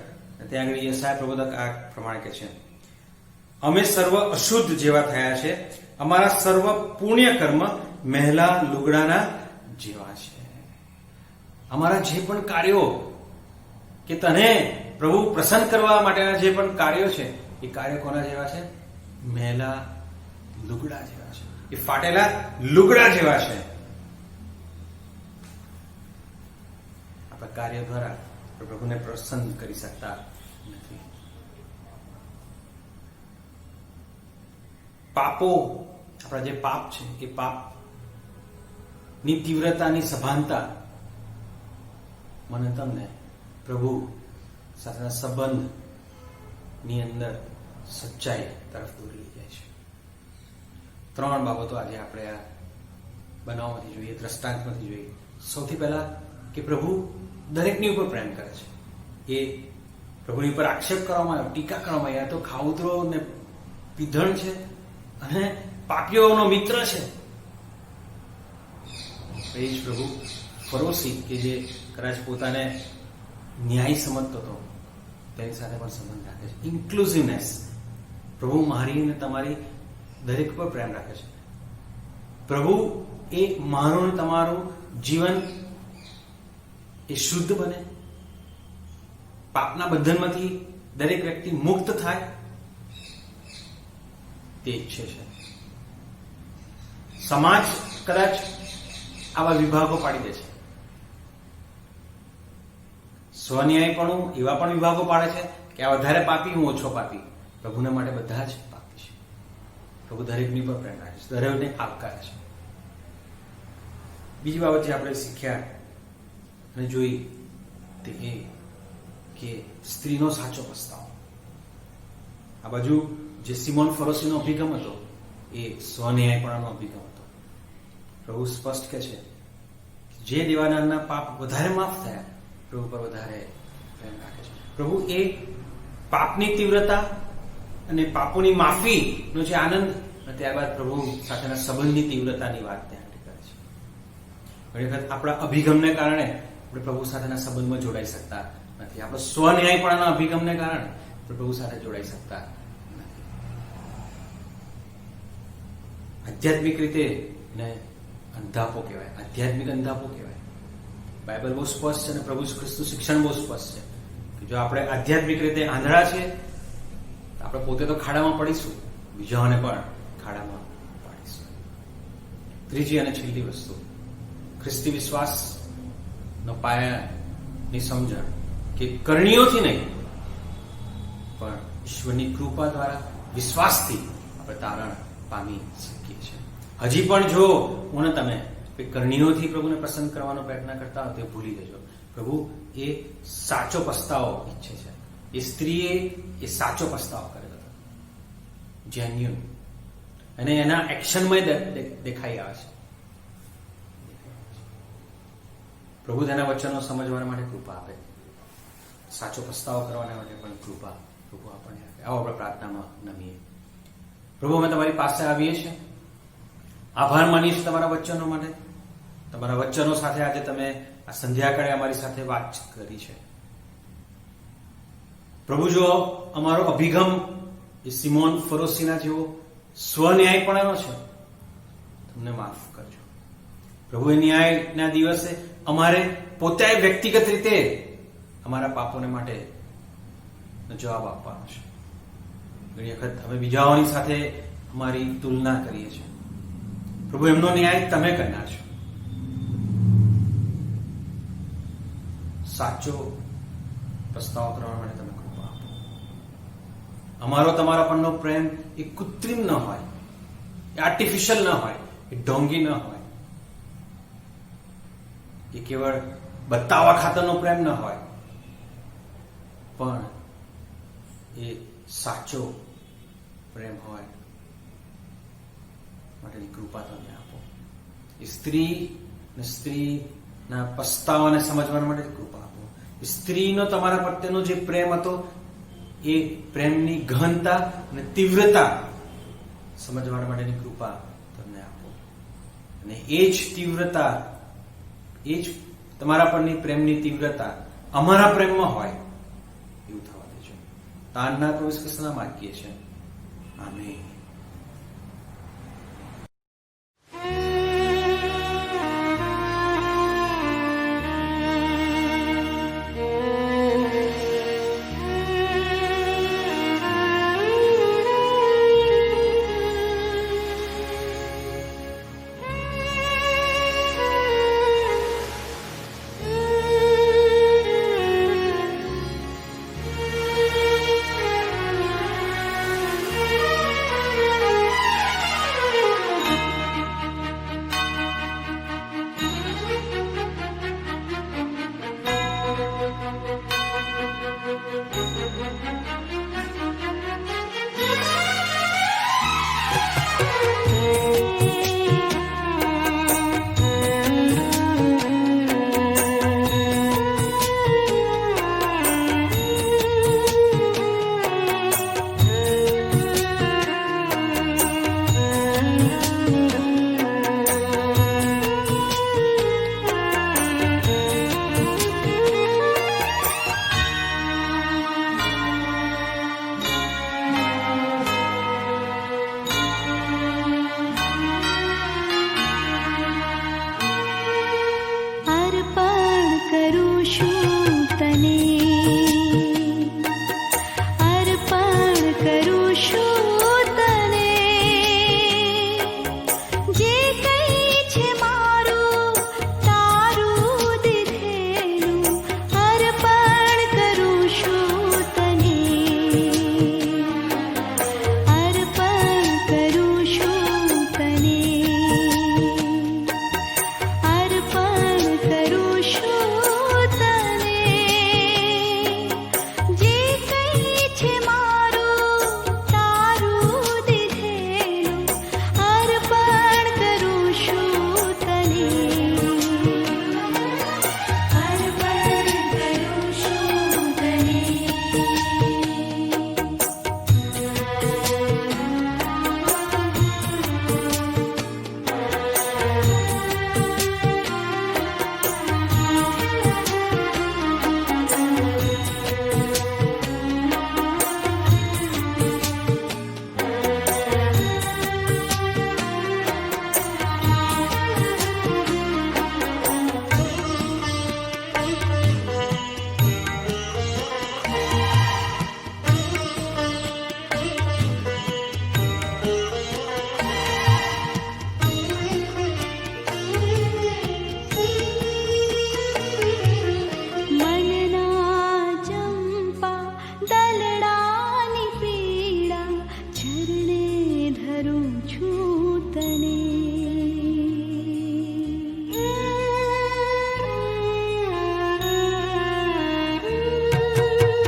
ત્યાં આગળ યશાયા પ્રબોધક આ પ્રમાણે કહે છે, અમે સર્વ અશુદ્ધ જેવા થયા છે, અમારા સર્વ પુણ્ય કર્મ મહેલા લુગડાના જેવા છે. અમારા જે પણ કાર્યો કે તને પ્રભુ પ્રસન્ન કરવા માટેના જે પણ કાર્યો છે એ કાર્યો કોના જેવા છે? મહેલા લુગડા જેવા છે, એ ફાટેલા લુગડા જેવા છે. આપણા કાર્ય દ્વારા પ્રભુને પ્રસન્ન કરી શકતા નથી. પાપો, આપણા જે પાપ છે એ પાપ ની તીવ્રતાની સભાનતા મને તમને પ્રભુ સાથેના સંબંધ ની અંદર સચ્ચાઈ તરફ દોરી લઈ જાય છે. 3 બાબતો આજે આપણે આ બનાવમાંથી જોઈએ, દ્રષ્ટાંતમાંથી જોઈએ. સૌથી પહેલા કે પ્રભુ દરેકની ઉપર પ્રેમ કરે છે. એ પ્રભુની ઉપર આક્ષેપ કરવામાં આવ્યો, ટીકા કરવામાં આવી, આ તો ખાઉતરો ને પીધણ છે અને પાપીઓનો મિત્ર છે. એ જ પ્રભુ ફરોસી કે જે કદાચ પોતાને ન્યાય સમજતો હતો તેની સાથે પણ સંબંધ રાખે છે. ઇન્ક્લુઝિવનેસ, પ્રભુ મારી અને તમારી દરેક પર પ્રેમ રાખે છે. પ્રભુ એ મારું અને તમારું જીવન એ શુદ્ધ બને, પાપના બંધનમાંથી દરેક વ્યક્તિ મુક્ત થાય તે ઈચ્છે છે. સમાજ કદાચ આવા વિભાગો પાડી દે છે. સ્વન્યાયપણું એવા પણ વિભાગો પાડે છે કે આ વધારે પાપી, હું ઓછો પાપી. પ્રભુના માટે બધા જ પાપી છે. પ્રભુ દરેકની પર પ્રેમ રાખે છે, દરેકને આવકારે છે. બીજી બાબત જે આપણે શીખ્યા અને જોઈ તે એ કે સ્ત્રીનો સાચો પસ્તાવો. આ બાજુ જે સિમોન ફરોસીનો અભિગમ હતો એ સ્વન્યાયપણાનો અભિગમ હતો. પ્રભુ સ્પષ્ટ કહે છે જે દેવાનંદના પાપ વધારે માફ થયા પ્રભુ પર વધારે પ્રેમ રાખે છે. પ્રભુ એ પાપની તીવ્રતા અને પાપોની માફીનો જે આનંદ અને ત્યારબાદ પ્રભુ સાથેના સંબંધની તીવ્રતાની વાત ત્યાં કરે છે. ઘણી વખત આપણા અભિગમને કારણે આપણે પ્રભુ સાથેના સંબંધમાં જોડાઈ શકતા નથી. આપણો સ્વન્યાયપણાના અભિગમને કારણે આપણે પ્રભુ સાથે જોડાઈ શકતા નથી. આધ્યાત્મિક રીતે ને અંધાપો કહેવાય, આધ્યાત્મિક અંધાપો કહેવાય. બાઇબલ બહુ સ્પષ્ટ છે અને પ્રભુ ખ્રિસ્તુ શિક્ષણ બહુ સ્પષ્ટ છે કે જો આપણે આધ્યાત્મિક રીતે આંધળા છીએ તો આપણે પોતે તો ખાડામાં પડીશું, બીજાઓને પણ ખાડામાં પાડીશું. ત્રીજી અને છેલ્લી વસ્તુ, ખ્રિસ્તી વિશ્વાસનો પાયાની સમજણ કે કરણીઓથી નહીં પણ ઈશ્વરની કૃપા દ્વારા વિશ્વાસથી આપણે તારણ પામી શકીએ છીએ. હજી પણ જો હું ને તમે કરણીઓથી પ્રભુને પ્રસન્ન કરવાનો પ્રયત્ન કરતા હોય તો ભૂલી જજો. પ્રભુ એ સાચો પસ્તાવો ઈચ્છે છે. એ સ્ત્રીએ એ સાચો પસ્તાવો કરેલો હતો, જેન્યુન, અને એના એક્શનમાં દેખાઈ આવે છે. પ્રભુ તેના વચનો સમજવા માટે કૃપા આપે, સાચો પસ્તાવો કરવાના માટે પણ કૃપા પ્રભુ આપણને આપે. આવો આપણે પ્રાર્થનામાં નમીએ. પ્રભુ અમે તમારી પાસે આવીએ છીએ, આભાર માનીએ છીએ તમારા વચનો માટે. તમારા વચનો સાથે આજે તમે આ સંધ્યાકાળે અમારી સાથે વાત કરી છે. પ્રભુ જો અમારો અભિગમ એ સિમોન ફરોસીના જેવો સ્વન્યાયપણાનો છે, તમને માફ કરજો. પ્રભુ એ ન્યાયના દિવસે અમારે પોતે વ્યક્તિગત રીતે અમારા પાપોને માટે જવાબ આપવાનો છે. ઘણી વખત અમે બીજાઓની સાથે અમારી તુલના કરીએ છીએ. પ્રભુ એમનો ન્યાય તમે કરનાર છો. સાચો પસ્તાવો કરવા માટે તમે કૃપા આપો. અમારો તમારા પરનો પ્રેમ એ કૃત્રિમ ન હોય, એ આર્ટિફિશિયલ ન હોય, એ ઢોંગી ન હોય, એ કેવળ બતાવવા ખાતરનો પ્રેમ ન હોય, પણ એ સાચો પ્રેમ હોય માટેની કૃપા તમે આપો. એ સ્ત્રીના પસ્તાવાને સમજવા માટે કૃપા આપો. સ્ત્રીનો તમારા પ્રત્યેનો જે પ્રેમ હતો એ પ્રેમની ગહનતા અને તીવ્રતા સમજવા માટેની કૃપા તમને આપો. અને એ જ તીવ્રતા, એ જ તમારા પરની પ્રેમની તીવ્રતા અમારા પ્રેમમાં હોય એવું થવા દેજો. તારના પ્રભુ કૃષ્ણના માગીએ છીએ. આમેન.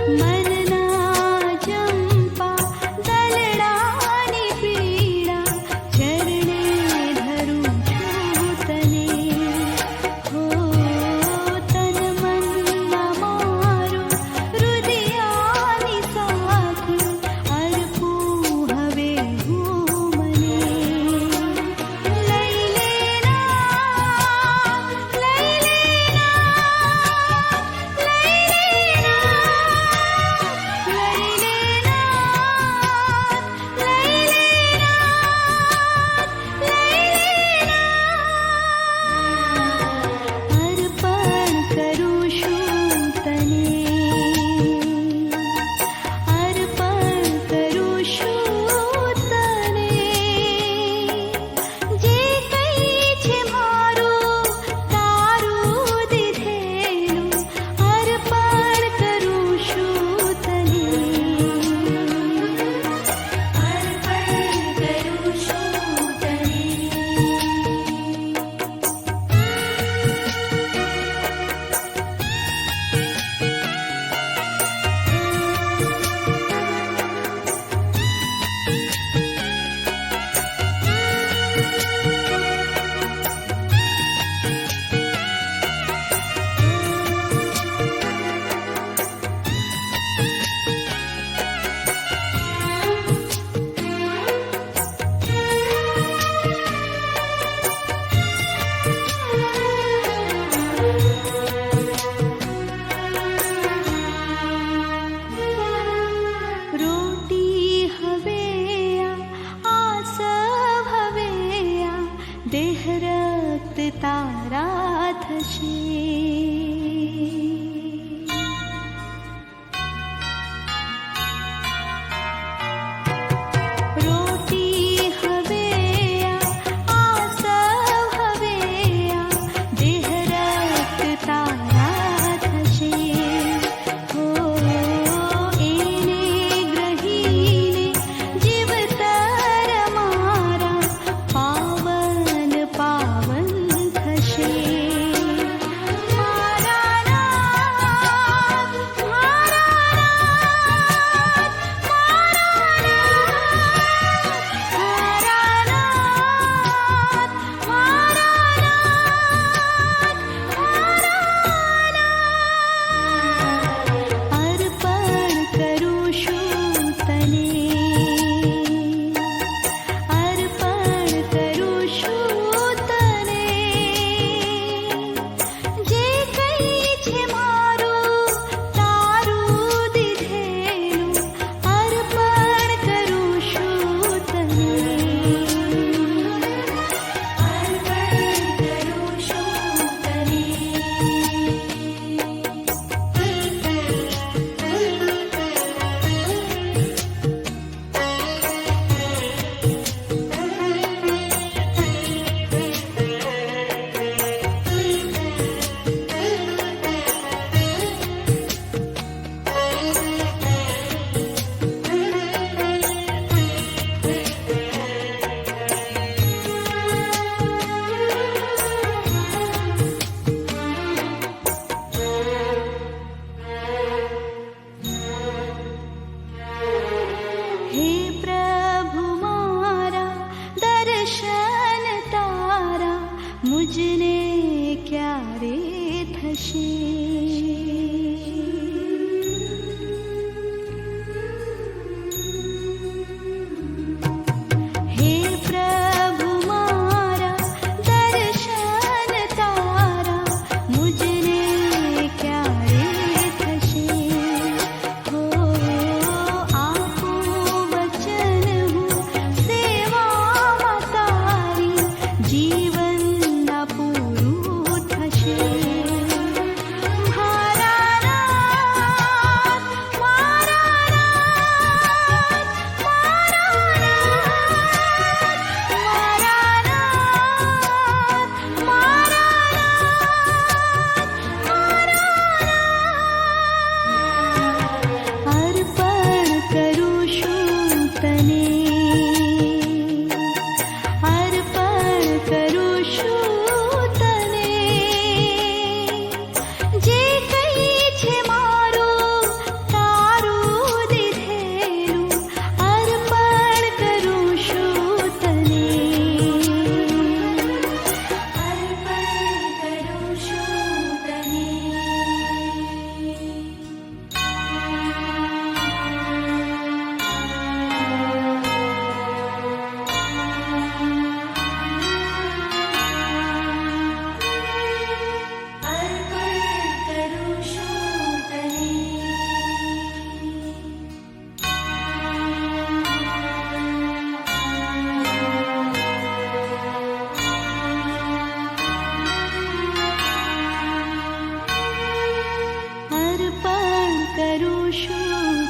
મનના ચંપા દલડાની પીડા ચરણે ધરું છું તને હો તન મનમાં મારું હૃદયાની સાખી અર્પું હવે હું મને લઈ લેના લઈ લેના લઈ લેના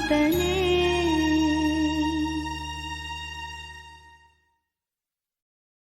તને